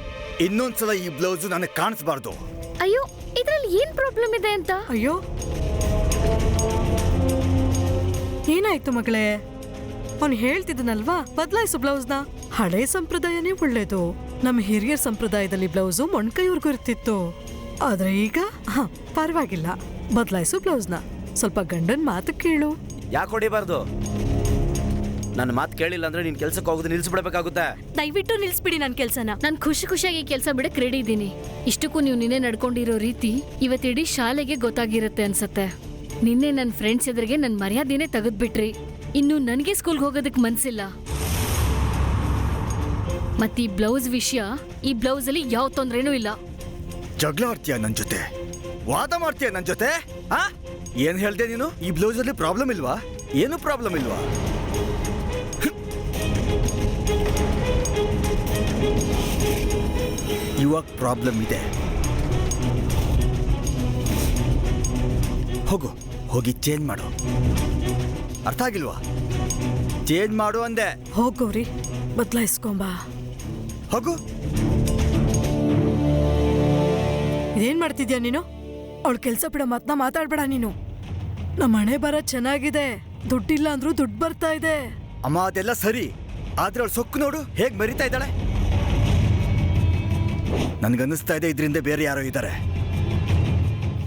ಇನ್ನೊಂದ್ಸಲ ಈ ಬ್ಲೌಸ್ ನನಗೆ ಕಾಣಿಸ್ಬಾರ್ದು. ಅಯ್ಯೋ, ಇದ್ರಲ್ಲಿ ಏನ್ ಪ್ರಾಬ್ಲಮ್ ಇದೆ ಅಂತ? ಅಯ್ಯೋ, ಏನಾಯ್ತು ಮಗಳೇ? ಅವ್ನು ಹೇಳ್ತಿದ್ದನಲ್ವಾ, ಬದಲಾಯಿಸು ಬ್ಲೌಸ್ನ. ಹಳೆ ಸಂಪ್ರದಾಯನೇ ಒಳ್ಳೇದು. ನಮ್ಮ ಹಿರಿಯರ ಸಂಪ್ರದಾಯದಲ್ಲಿ ಬ್ಲೌಸು ಮೊಣ್ಕೈವರೆಗೂ ಇರ್ತಿತ್ತು. ಆದ್ರೆ ಈಗ ಪರವಾಗಿಲ್ಲ, ಬದಲಾಯಿಸು ಬ್ಲೌಸ್ನ. ಸ್ವಲ್ಪ ಗಂಡನ್ ಮಾತು ಕೇಳು. ಯಾಕೆ ಹೊಡಿಬಾರ್ದು? ನನ್ನ ಮಾತು ಕೇಳಿಲ್ಲ ಅಂದ್ರೆ ನೀನ್ ಕೆಲ್ಸಕ್ಕೆ ಹೋಗೋದು ನಿಲ್ಸ್ಬಿಡ್ಬೇಕಾಗುತ್ತೆ. ದಯವಿಟ್ಟು ನಿಲ್ಸ್ಬಿಡಿ ನನ್ನ ಕೆಲ್ಸನ. ನಾನು ಖುಷಿಯಾಗಿ ಕೆಲಸ ಬಿಡಕ್ ರೆಡಿ ಇದ್ದೀನಿ. ಇಷ್ಟಕ್ಕೂ ನೀವು ನಿನ್ನೆ ನಡ್ಕೊಂಡಿರೋ ರೀತಿ ಇವತ್ತಿಡೀ ಶಾಲೆಗೆ ಗೊತ್ತಾಗಿರುತ್ತೆ ಅನ್ಸತ್ತೆ. ನಿನ್ನೆ ನನ್ನ ಫ್ರೆಂಡ್ಸ್ ಎದುರಿಗೆ ನನ್ನ ಮರ್ಯಾದೆನೇ ತೆಗೆದ್ಬಿಟ್ರಿ. ಇನ್ನು ನನಗೆ ಸ್ಕೂಲ್ಗೆ ಹೋಗೋದಕ್ಕೆ ಮನ್ಸಿಲ್ಲ. ಮತ್ತೆ ಈ ಬ್ಲೌಸ್ ವಿಷಯ, ಈ ಬ್ಲೌಸ್ ಅಲ್ಲಿ ಯಾವ ತೊಂದ್ರೆನೂ ಇಲ್ಲ. ಜಗಳ ಆಡ್ತೀಯ ನನ್ ಜೊತೆ? ವಾದ ಮಾಡ್ತೀಯ ನನ್ ಜೊತೆ? ಆ, ಏನ್ ಹೇಳ್ದೆ ನೀನು? ಈ ಬ್ಲೌಸ್ ಅಲ್ಲಿ ಪ್ರಾಬ್ಲಮ್ ಇಲ್ವಾ? ಏನು ಪ್ರಾಬ್ಲಮ್ ಇಲ್ವಾ? ಇವಾಗ ಪ್ರಾಬ್ಲಮ್ ಇದೆ. ಹೋಗಿ ಚೇಂಜ್ ಮಾಡು. ಅರ್ಥ ಆಗಿಲ್ವಾ? ಚೇಂಜ್ ಮಾಡು ಅಂದೆ. ಹೋಗೋರಿ, ಬದಲಾಯಿಸ್ಕೊಂಬಾ. ಹೋಗು. ಇದೇನ್ ಮಾಡ್ತಿದ್ಯಾ ನೀನು? ಅವಳು ಕೆಲ್ಸ ಬಿಡ, ಮಾತ್ನ ಮಾತಾಡ್ಬೇಡ ನೀನು. ನಮ್ಮ ಹಣೆ ಬರ ಚೆನ್ನಾಗಿದೆ, ದುಡ್ಡಿಲ್ಲ ಅಂದ್ರೂ ದುಡ್ಡು ಬರ್ತಾ ಇದೆ. ಅಮ್ಮ ಅದೆಲ್ಲ ಸರಿ, ಆದ್ರೆ ಅವಳು ಸೊಕ್ಕು ನೋಡು ಹೇಗ್ ಮರಿತಾ ಇದ್ದಾಳೆ. ನನ್ಗನ್ನಿಸ್ತಾ ಇದೆ ಇದರಿಂದ ಬೇರೆ ಯಾರೋ ಇದ್ದಾರೆ.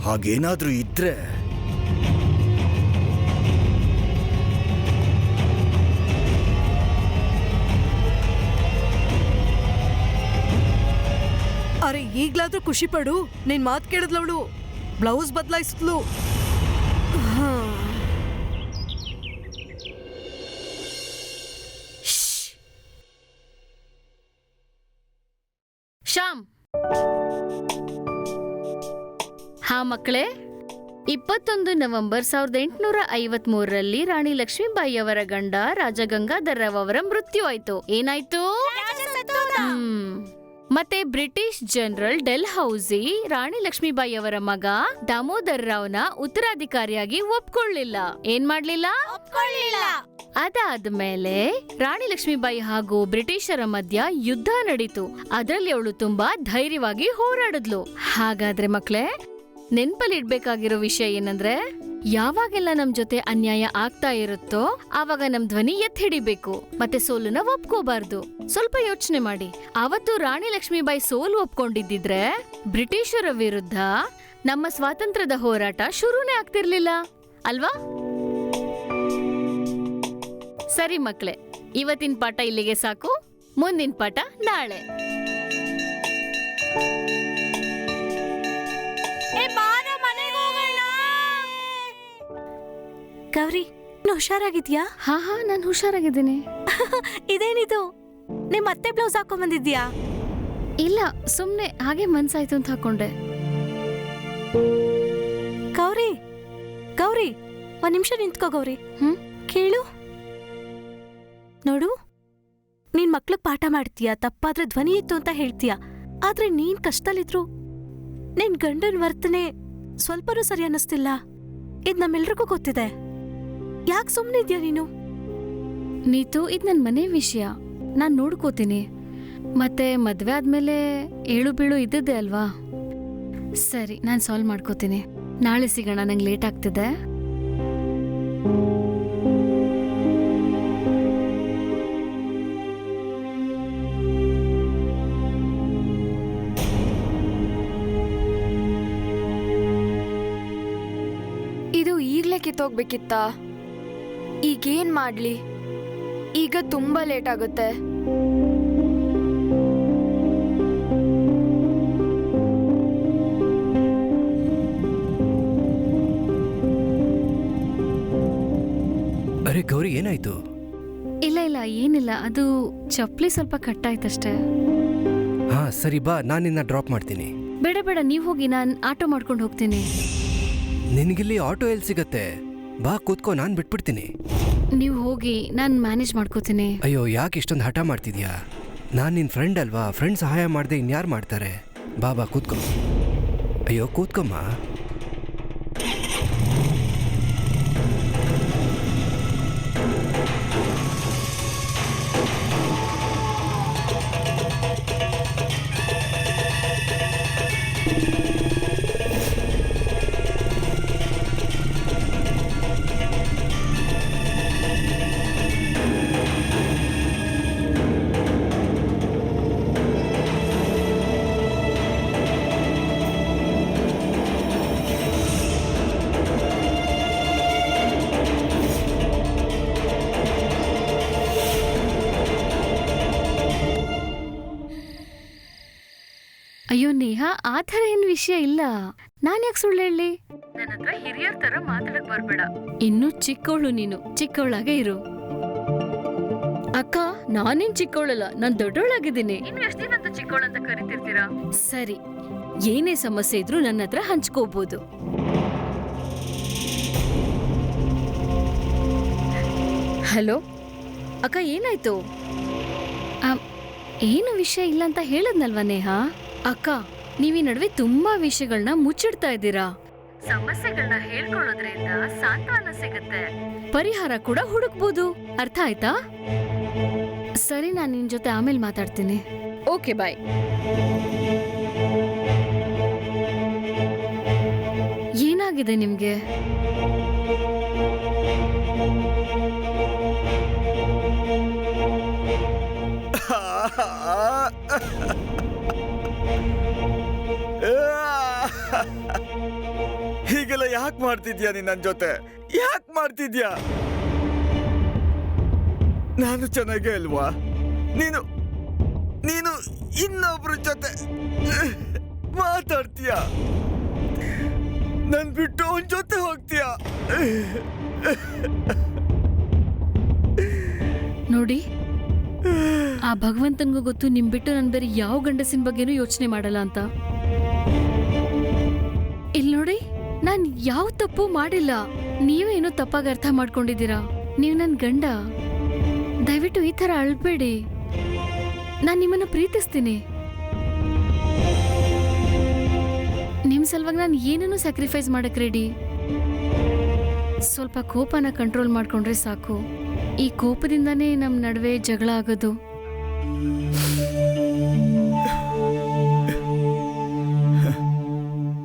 ಹಾಗೇನಾದ್ರೂ ಇದ್ರೆ ಅರೆ, ಈಗ್ಲಾದ್ರೂ ಖುಷಿ ಪಡು. ನಿನ್ ಮಾತು ಕೇಳಿದ್ಲವಳು, ಬ್ಲೌಸ್ ಬದಲಾಯಿಸಿದ್ಲು. ಶ್ಯಾಮ್, ಹಾ ಮಕ್ಕಳೇ, 21 ನವೆಂಬರ್ 1853ರಲ್ಲಿ ರಾಣಿ ಲಕ್ಷ್ಮೀಬಾಯಿ ಅವರ ಗಂಡ ರಾಜ ಗಂಗಾಧರ್ ರಾವ್ ಅವರ ಮೃತ್ಯು ಆಯ್ತು. ಏನಾಯ್ತು? ಮತ್ತೆ British general del ಹೌಸಿ Rani Lakshmibai ಅವರ ಮಗ ದಾಮೋದರ್ ರಾವ್ನ ಉತ್ತರಾಧಿಕಾರಿಯಾಗಿ ಒಪ್ಕೊಳ್ಳಿಲ್ಲ. ಏನ್ ಮಾಡ್ಲಿಲ್ಲ? ಅದಾದ್ಮೇಲೆ ರಾಣಿ ಲಕ್ಷ್ಮೀಬಾಯಿ ಹಾಗೂ ಬ್ರಿಟಿಷರ ಮಧ್ಯ ಯುದ್ಧ ನಡೀತು. ಅದರಲ್ಲಿ ಅವಳು ತುಂಬಾ ಧೈರ್ಯವಾಗಿ ಹೋರಾಡಿದ್ಲು. ಹಾಗಾದ್ರೆ ಮಕ್ಳೇ, ನೆನ್ಪಲ್ಲಿ ಇಡ್ಬೇಕಾಗಿರೋ ವಿಷಯ ಏನಂದ್ರೆ, ಯಾವಾಗೆಲ್ಲ ನಮ್ ಜೊತೆ ಅನ್ಯಾಯ ಆಗ್ತಾ ಇರುತ್ತೋ ಆವಾಗ ನಮ್ ಧ್ವನಿ ಎತ್ತಿ ಹಿಡಿಬೇಕು, ಮತ್ತೆ ಸೋಲುನ ಒಪ್ಕೋಬಾರ್ದು. ಸ್ವಲ್ಪ ಯೋಚನೆ ಮಾಡಿ, ಅವತ್ತು ರಾಣಿ ಲಕ್ಷ್ಮೀಬಾಯಿ ಸೋಲು ಒಪ್ಕೊಂಡಿದ್ದಿದ್ರೆ ಬ್ರಿಟಿಷರ ವಿರುದ್ಧ ನಮ್ಮ ಸ್ವಾತಂತ್ರ್ಯದ ಹೋರಾಟ ಶುರುನೇ ಆಗ್ತಿರ್ಲಿಲ್ಲ ಅಲ್ವಾ? ಸರಿ ಮಕ್ಳೇ, ಇವತ್ತಿನ ಪಾಠ ಇಲ್ಲಿಗೆ ಸಾಕು. ಮುಂದಿನ ಪಾಠ ನಾಳೆ. ಗೌರಿ, ನೀನು ಹುಷಾರಾಗಿದ್ಯಾ? ಹಾ, ನಾನು ಹುಷಾರಾಗಿದ್ದೀನಿ. ಇದೇನಿದು, ನಿಮ್ ಮತ್ತೆ ಬ್ಲೌಸ್ ಹಾಕೊಂಡ್ ಬಂದಿದ್ಯಾ? ಇಲ್ಲ, ಸುಮ್ನೆ ಹಾಗೆ ಮನ್ಸಾಯ್ತು ಅಂತ ಹಾಕೊಂಡೆ. ಗೌರಿ, ಗೌರಿ, ಒಂದ್ ನಿಮಿಷ ನಿಂತ್ಕೋ ಗೌರಿ. ಕೇಳು ನೋಡು, ನೀನ್ ಮಕ್ಳಿಗೆ ಪಾಠ ಮಾಡ್ತೀಯ, ತಪ್ಪಾದ್ರೆ ಧ್ವನಿ ಇತ್ತು ಅಂತ ಹೇಳ್ತೀಯ. ಆದ್ರೆ ನೀನ್ ಕಷ್ಟದಲ್ಲಿದ್ರು ನಿನ್ ಗಂಡನ್ ವರ್ತನೆ ಸ್ವಲ್ಪನೂ ಸರಿ ಅನ್ನಿಸ್ತಿಲ್ಲ. ಇದ್ ನಮ್ಮೆಲ್ರಿಗೂ ಗೊತ್ತಿದೆ. ಯಾಕೆ ಸುಮ್ಮನೆ ಇದೆಯಾ ನೀನು? ನೀತು, ಇದು ನನ್ನ ಮನೆ ವಿಷಯ, ನಾನು ನೋಡ್ಕೋತೀನಿ. ಮತ್ತೆ ಮದ್ವೆ ಆದ್ಮೇಲೆ ಏಳು ಬೀಳು ಇದ್ದದ್ದೇ ಅಲ್ವಾ? ಸರಿ, ನಾನು ಸಾಲ್ವ್ ಮಾಡ್ಕೋತೀನಿ. ನಾಳೆ ಸಿಗೋಣ, ನಂಗೆ ಲೇಟ್ ಆಗ್ತಿದೆ. ಇದು ಈಗ್ಲೇ ಕಿತ್ತೋಗ್ಬೇಕಿತ್ತ? ಈಗೇನ್ ಮಾಡ್ಲಿ? ಈಗ ತುಂಬಾ ಲೇಟ್ ಆಗುತ್ತೆ. ಅರೆ ಗೌರಿ, ಏನಾಯ್ತು? ಇಲ್ಲ ಇಲ್ಲ ಏನಿಲ್ಲ, ಅದು ಚಪ್ಪಲಿ ಸ್ವಲ್ಪ ಕಟ್ಟಾಯ್ತಷ್ಟೇ. ಹಾ ಸರಿ, ಬಾ, ನಾನು ನಿನ್ನ ಡ್ರಾಪ್ ಮಾಡ್ತೀನಿ. ಬೇಡ ಬೇಡ, ನೀವು ಹೋಗಿ, ನಾನು ಆಟೋ ಮಾಡ್ಕೊಂಡು ಹೋಗ್ತೀನಿ. ನಿನಗಿಲ್ಲಿ ಆಟೋ ಎಲ್ಲಿ ಸಿಗತ್ತೆ? ಬಾ ಕೂತ್ಕೋ, ನಾನು ಬಿಟ್ಬಿಡ್ತೀನಿ. ನೀವು ಹೋಗಿ, ನಾನು ಮ್ಯಾನೇಜ್ ಮಾಡ್ಕೋತೀನಿ. ಅಯ್ಯೋ, ಯಾಕೆ ಇಷ್ಟೊಂದು ಹಠ ಮಾಡ್ತಿದ್ಯಾ? ನಾನು ನಿನ್ನ ಫ್ರೆಂಡ್ ಅಲ್ವಾ? ಫ್ರೆಂಡ್ ಸಹಾಯ ಮಾಡದೆ ಇನ್ಯಾರು ಮಾಡ್ತಾರೆ? ಬಾ ಬಾ ಕೂತ್ಕೋ. ಅಯ್ಯೋ ಕೂತ್ಕೊಮ್ಮ. ಅಯ್ಯೋ ನೇಹಾ, ಆ ಥರ ಏನು ವಿಷಯ ಇಲ್ಲ. ನಾನು ಯಾಕೆ ಸುಳ್ಳು ಹೇಳಿ? ನನ್ನ ಹತ್ರ ಹಿರಿಯರ ತರ ಮಾತಾಡಕ್ ಬರ್ಬೇಡ. ಇನ್ನು ಚಿಕ್ಕವಳು ನೀನು, ಚಿಕ್ಕವಳಾಗೆ ಇರು. ಅಕ್ಕ, ನಾನೇನ್ ಚಿಕ್ಕವಳಲ್ಲ, ನಾನ್ ದೊಡ್ಡವಳಾಗಿದ್ದೀನಿ. ಇನ್ನು ಎಷ್ಟು ದಿನ ಅಂತ ಚಿಕ್ಕವಳಂತ ಕರಿತಿರ್ತೀರಾ? ಸರಿ, ಏನೇ ಸಮಸ್ಯೆ ಇದ್ರೂ ನನ್ನ ಹತ್ರ ಹಂಚ್ಕೋಬಹುದು. ಹಲೋ ಅಕ್ಕ, ಏನಾಯ್ತು? ಏನು ವಿಷಯ ಇಲ್ಲ ಅಂತ ಹೇಳದ್ನಲ್ವಾ ನೇಹಾ? ಅಕ್ಕ, ನೀವ್ ಈ ನಡುವೆ ತುಂಬಾ ವಿಷಯಗಳನ್ನ ಮುಚ್ಚಿಡ್ತಾ ಇದ್ದೀರಾ. ಸಮಸ್ಯೆಗಳನ್ನ ಹೇಳ್ಕೊಳ್ಳೋದ್ರಿಂದ ಸಾಂತ್ವನ ಸಿಗುತ್ತೆ, ಪರಿಹಾರ ಕೂಡ ಹುಡುಕ್ಬೋದು. ಅರ್ಥ ಆಯ್ತಾ? ಸರಿ, ನಾನು ನಿನ್ ಜೊತೆ ಆಮೇಲೆ ಮಾತಾಡ್ತೀನಿ. ಓಕೆ, ಬಾಯ್. ಏನಾಗಿದೆ ನಿಮ್ಗೆ? ಹೀಗೆಲ್ಲ ಯಾಕೆ ಮಾಡ್ತಿದ್ಯಾ ನೀನ್ ನನ್ ಜೊತೆ? ಯಾಕೆ ಮಾಡ್ತಿದ್ಯಾ? ನಾನು ಚೆನ್ನಾಗೇ ಅಲ್ವಾ? ನೀನು ನೀನು ಇನ್ನೊಬ್ರ ಜೊತೆ ಮಾತಾಡ್ತೀಯ, ನನ್ ಬಿಟ್ಟು ಅವನ್ ಜೊತೆ ಹೋಗ್ತೀಯ. ನೋಡಿ, ಆ ಭಗವಂತನ್ಗೂ ಗೊತ್ತು ನಿಮ್ ಬಿಟ್ಟು ನನ್ ಬೇರೆ ಯಾವ ಗಂಡಸಿನ ಬಗ್ಗೆನೂ ಯೋಚನೆ ಮಾಡಲ್ಲ ಅಂತ. ಇಲ್ಲಿ ನೋಡಿ, ನಾನ್ ಯಾವ ತಪ್ಪು ಮಾಡಿಲ್ಲ. ನೀವೇನೋ ತಪ್ಪಾಗಿ ಅರ್ಥ ಮಾಡ್ಕೊಂಡಿದ್ದೀರಾ. ನೀವು ನನ್ ಗಂಡ. ದಯವಿಟ್ಟು ಈ ತರ ಅಳ್ಬೇಡಿ. ನಾನ್ ನಿಮ್ಮನ್ನ ಪ್ರೀತಿಸ್ತೀನಿ. ನಿಮ್ ಸಲುವಾಗಿ ನಾನು ಏನನ್ನೂ ಸ್ಯಾಕ್ರಿಫೈಸ್ ಮಾಡಕ್ ರೆಡಿ. ಸ್ವಲ್ಪ ಕೋಪನ ಕಂಟ್ರೋಲ್ ಮಾಡ್ಕೊಂಡ್ರೆ ಸಾಕು. ಈ ಕೋಪದಿಂದಾನೇ ನಮ್ ನಡುವೆ ಜಗಳ ಆಗೋದು.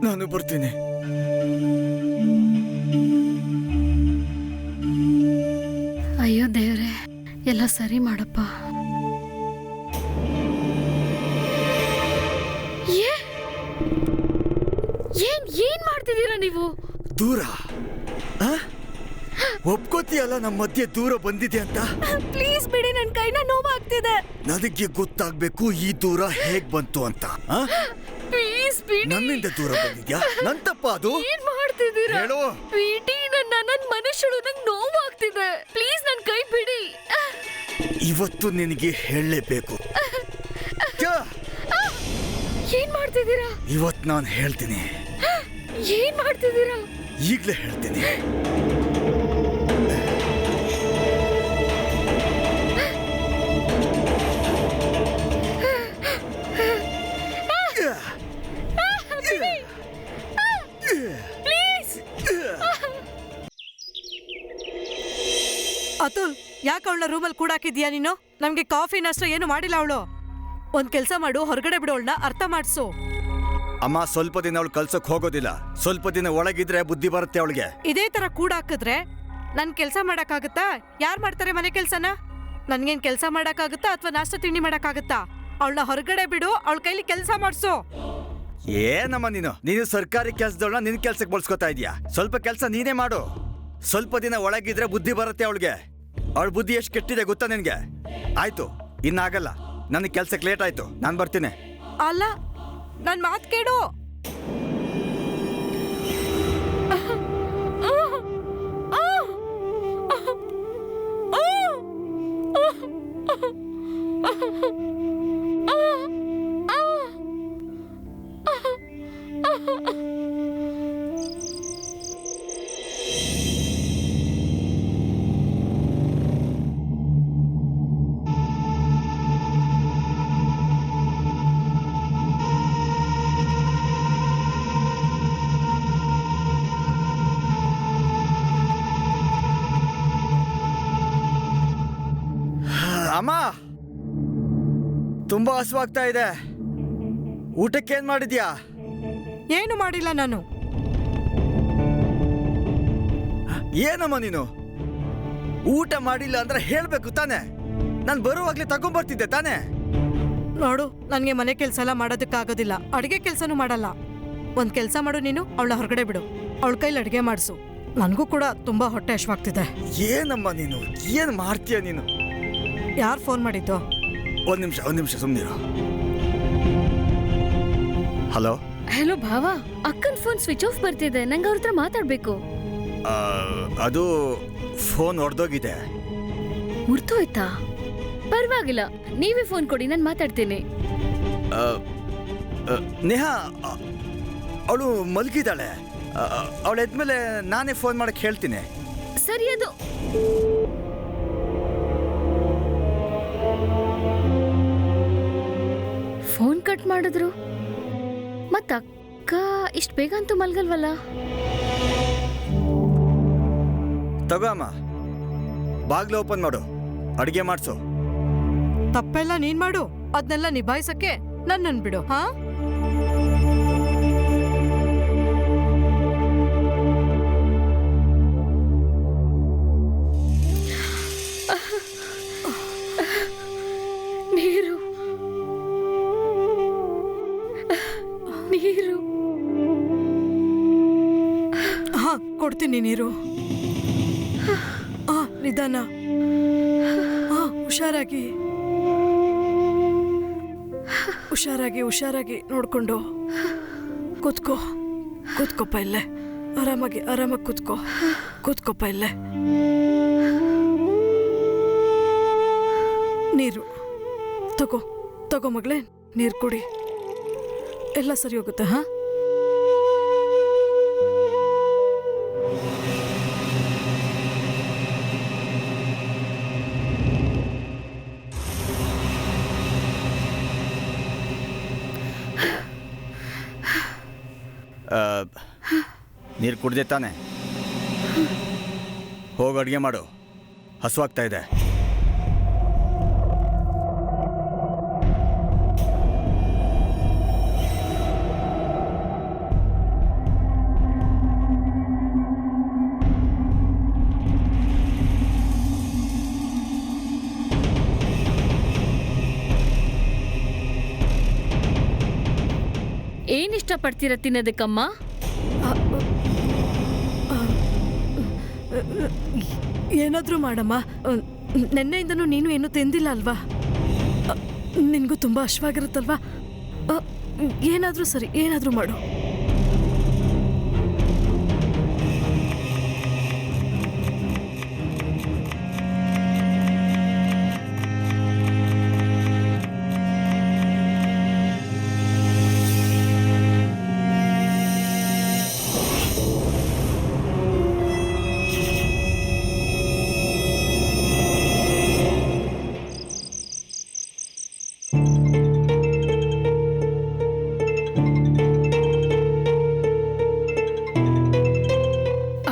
ನಾನು ಬರ್ತೀನಿ. ಅಯ್ಯೋ ದೇವ್ರೆ, ಎಲ್ಲ ಸರಿ ಮಾಡಪ್ಪ. ಏನ್ ಮಾಡ್ತಿದ್ದೀರಾ ನೀವು? ದೂರ ಒಪ್ಕೋತೀಯಲ್ಲ ನಮ್ಮ ಮಧ್ಯೆ ದೂರ ಬಂದಿದೆ ಅಂತ? ಪ್ಲೀಸ್ ಬಿಡಿ, ನನ್ ಕೈನ ನೋವಾಗ್ತಿದೆ. ನನಗೆ ಗೊತ್ತಾಗ್ಬೇಕು ಈ ದೂರ ಹೇಗ್ ಬಂತು ಅಂತ. ಪ್ಲೀಸ್ ಬಿಡಿ. ನನ್ನಿಂದ ದೂರ ಬಂದಿದ್ಯಾ? ನನ್ ತಪ್ಪ ಅದು? ಏನ್ ಮಾಡ್ತಿದ್ದೀರಾ? ಹೇಳು. ಬಿಡಿ, ನನ್ನ ಮನುಷ್ಯಳು, ನಂಗೆ ನೋವಾಗ್ತಿದೆ. ಪ್ಲೀಸ್ ನನ್ ಕೈ ಬಿಡಿ. ಇವತ್ತು ನಿನಗೆ ಹೇಳಲೇಬೇಕು. ಏನ್ ಮಾಡ್ತಿದ್ದೀರಾ? ಇವತ್ತು ನಾನು ಹೇಳ್ತೀನಿ. ಏನ್ ಮಾಡ್ತಿದ್ದೀರಾ? ಈಗ್ಲೇ ಹೇಳ್ತೀನಿ. ಅತುಲ್, ಯಾಕೆ ಅವಳನ್ನ ರೂಮಲ್ಲಿ ಕೂಡಾಕಿದ್ಯಾ ನೀನು? ನಮ್ಗೆ ಕಾಫಿ ನಷ್ಟ ಏನು ಮಾಡಿಲ್ಲ ಅವಳು. ಒಂದ್ ಕೆಲ್ಸ ಮಾಡು, ಹೊರಗಡೆ ಬಿಡೋಳ್ನ, ಅರ್ಥ ಮಾಡ್ಸು. ಅಮ್ಮ, ಸ್ವಲ್ಪ ದಿನ ಅವಳು ಕಲ್ಸಕ್ ಹೋಗೋದಿಲ್ಲ. ಸ್ವಲ್ಪ ದಿನ ಒಳಗಿದ್ರೆ ಬುದ್ಧಿ ಬರುತ್ತೆ ಅವಳಿಗೆ. ಇದೇ ತರ ಕೂಡಾಕಿದ್ರೆ ನನ್ ಕೆಲ್ಸ ಮಾಡಕ್ಕಾಗತ್ತಾ? ಯಾರ್ ಮಾಡ್ತಾರೆ ಮನೆ ಕೆಲ್ಸನ? ನನ್ಗೇನ್ ಕೆಲ್ಸ ಮಾಡಕ್ಕಾಗತ್ತಾ ಅಥವಾ ನಾಷ್ಟ ತಿಂಡಿ ಮಾಡಕ್ಕಾಗತ್ತಾ? ಅವಳನ್ನ ಹೊರಗಡೆ ಬಿಡು, ಅವಳ ಕೈಲಿ ಕೆಲ್ಸ ಮಾಡ್ಸು. ಏನಮ್ಮ ನೀನು ಸರ್ಕಾರಿ ಕೆಲ್ಸದವಳನ್ನ ನಿನ್ ಕೆಲ್ಸಕ್ಕೆ ಬಳಸ್ಕೊತಾ ಇದೀಯಾ? ಸ್ವಲ್ಪ ಕೆಲ್ಸ ನೀನೇ ಮಾಡು. ಸ್ವಲ್ಪ ದಿನ ಒಳಗಿದ್ರೆ ಬುದ್ಧಿ ಬರುತ್ತೆ ಅವಳಿಗೆ. ಅವಳ ಬುದ್ಧಿ ಎಷ್ಟು ಕೆಟ್ಟಿದೆ ಗೊತ್ತಾ ನಿನ್ಗೆ? ಆಯ್ತು, ಇನ್ನಾಗಲ್ಲ. ನನಗೆ ಕೆಲ್ಸಕ್ಕೆ ಲೇಟ್ ಆಯ್ತು, ನಾನು ಬರ್ತೀನಿ. ಅಲ್ಲ, ನನ್ ಮಾತ್ ಕೇಳು. ಅಮ್ಮ, ತುಂಬಾ ಹಸುವಾಗ್ತಾ ಇದೆ. ಊಟಕ್ಕೆ ಏನ್ ಮಾಡಿದ್ಯಾ? ಏನು ಮಾಡಿಲ್ಲ ನಾನು. ಏನಮ್ಮ ನೀನು ಊಟ ಮಾಡಿಲ್ಲ ಅಂದ್ರೆ ಹೇಳ್ಬೇಕು ತಾನೆ? ನಾನು ಬರುವಾಗ್ಲೇ ತಗೊಂಡ್ಬರ್ತಿದ್ದೆ ತಾನೆ? ನೋಡು, ನನಗೆ ಮನೆ ಕೆಲಸ ಎಲ್ಲ ಮಾಡೋದಕ್ಕಾಗೋದಿಲ್ಲ, ಅಡುಗೆ ಕೆಲಸನೂ ಮಾಡಲ್ಲ. ಒಂದು ಕೆಲಸ ಮಾಡು, ನೀನು ಅವಳ ಹೊರಗಡೆ ಬಿಡು, ಅವಳ ಕೈಲಿ ಅಡುಗೆ ಮಾಡಿಸು. ನನಗೂ ಕೂಡ ತುಂಬಾ ಹೊಟ್ಟೆ ಹಶ್ವಾಗ್ತಿದೆ. ಏನಮ್ಮ ನೀನು ಏನ್ ಮಾಡ್ತೀಯ ನೀನು? ಯಾರು ಫೋನ್ ಮಾಡಿದ್ದು? ಒಂದ್ ನಿಮಿಷ ಸುಮ್ಮನಿರು. ಹಲೋ ಹಲೋ ಭಾವ, ಅಕ್ಕನ ಫೋನ್ ಸ್ವಿಚ್ ಆಫ್ ಬರ್ತಿದೆ, ನಂಗೆ ಅವ್ರ ಹತ್ರ ಮಾತಾಡ್ಬೇಕು. ಅದು ಫೋನ್ ಹೊಡೆದೋಗಿದೆ. ಮುರ್ತೋಯ್ತಾ? ಪರವಾಗಿಲ್ಲ, ನೀವೇ ಫೋನ್ ಕೊಡಿ, ನಾನು ಮಾತಾಡ್ತೀನಿ. ನೇಹಾ ಅವಳು ಮಲಗಿದ್ದಾಳೆ. ಅವಳು ಎದ್ಮೇಲೆ ನಾನೇ ಫೋನ್ ಮಾಡಕ್ಕೆ ಹೇಳ್ತೀನಿ. ಸರಿ, ಅದು ಫೋನ್ ಕಟ್ ಮಾಡಿದ್ರು. ಮತ್ತ ಅಕ್ಕ ಇಷ್ಟು ಬೇಗ ಅಂತೂ ಮಲ್ಗಲ್ವಲ್ಲ? ತಗೋ ಅಮ್ಮ, ಬಾಗ್ಲು ಓಪನ್ ಮಾಡು, ಅಡಿಗೆ ಮಾಡಿಸು. ತಪ್ಪೆಲ್ಲ ನೀನ್ ಮಾಡು, ಅದನ್ನೆಲ್ಲ ನಿಭಾಯಿಸಕ್ಕೆ ನನ್ನನ್ನು ಬಿಡು. ಹಾ, ನೀರು ನೀರು. ಹಾ, ಕೊಡ್ತೀನಿ ನೀರು. ನಿಧಾನ, ಹುಷಾರಾಗಿ ಹುಷಾರಾಗಿ ಹುಷಾರಾಗಿ ನೋಡ್ಕೊಂಡು ಕೂತ್ಕೋಪ್ಪ ಇಲ್ಲೇ. ಆರಾಮಾಗಿ ಕೂತ್ಕೋಪ್ಪ ಇಲ್ಲೇ. ನೀರು ತಗೋ ಮಗಳೇ, ನೀರು ಕುಡಿ, ಎಲ್ಲ ಸರಿ ಹೋಗುತ್ತೆ. ಹಾ, ನೀರು ಕುಡ್ದೆ ತಾನೆ? ಹೋಗಿ ಅಡುಗೆ ಮಾಡು, ಹಸುವಾಗ್ತಾ ಇದೆ. ಏನ್ ಇಷ್ಟಪಡ್ತೀರ ತಿನ್ನೋದಕ್ಕಮ್ಮ? ಏನಾದರೂ ಮಾಡಮ್ಮ. ನೆನ್ನೆಯಿಂದನೂ ನೀನು ಏನೂ ತಿಂದಿಲ್ಲ ಅಲ್ವಾ? ನಿನಗೂ ತುಂಬ ಹಶ್ವಾಗಿರುತ್ತಲ್ವಾ? ಏನಾದರೂ ಸರಿ, ಏನಾದರೂ ಮಾಡು.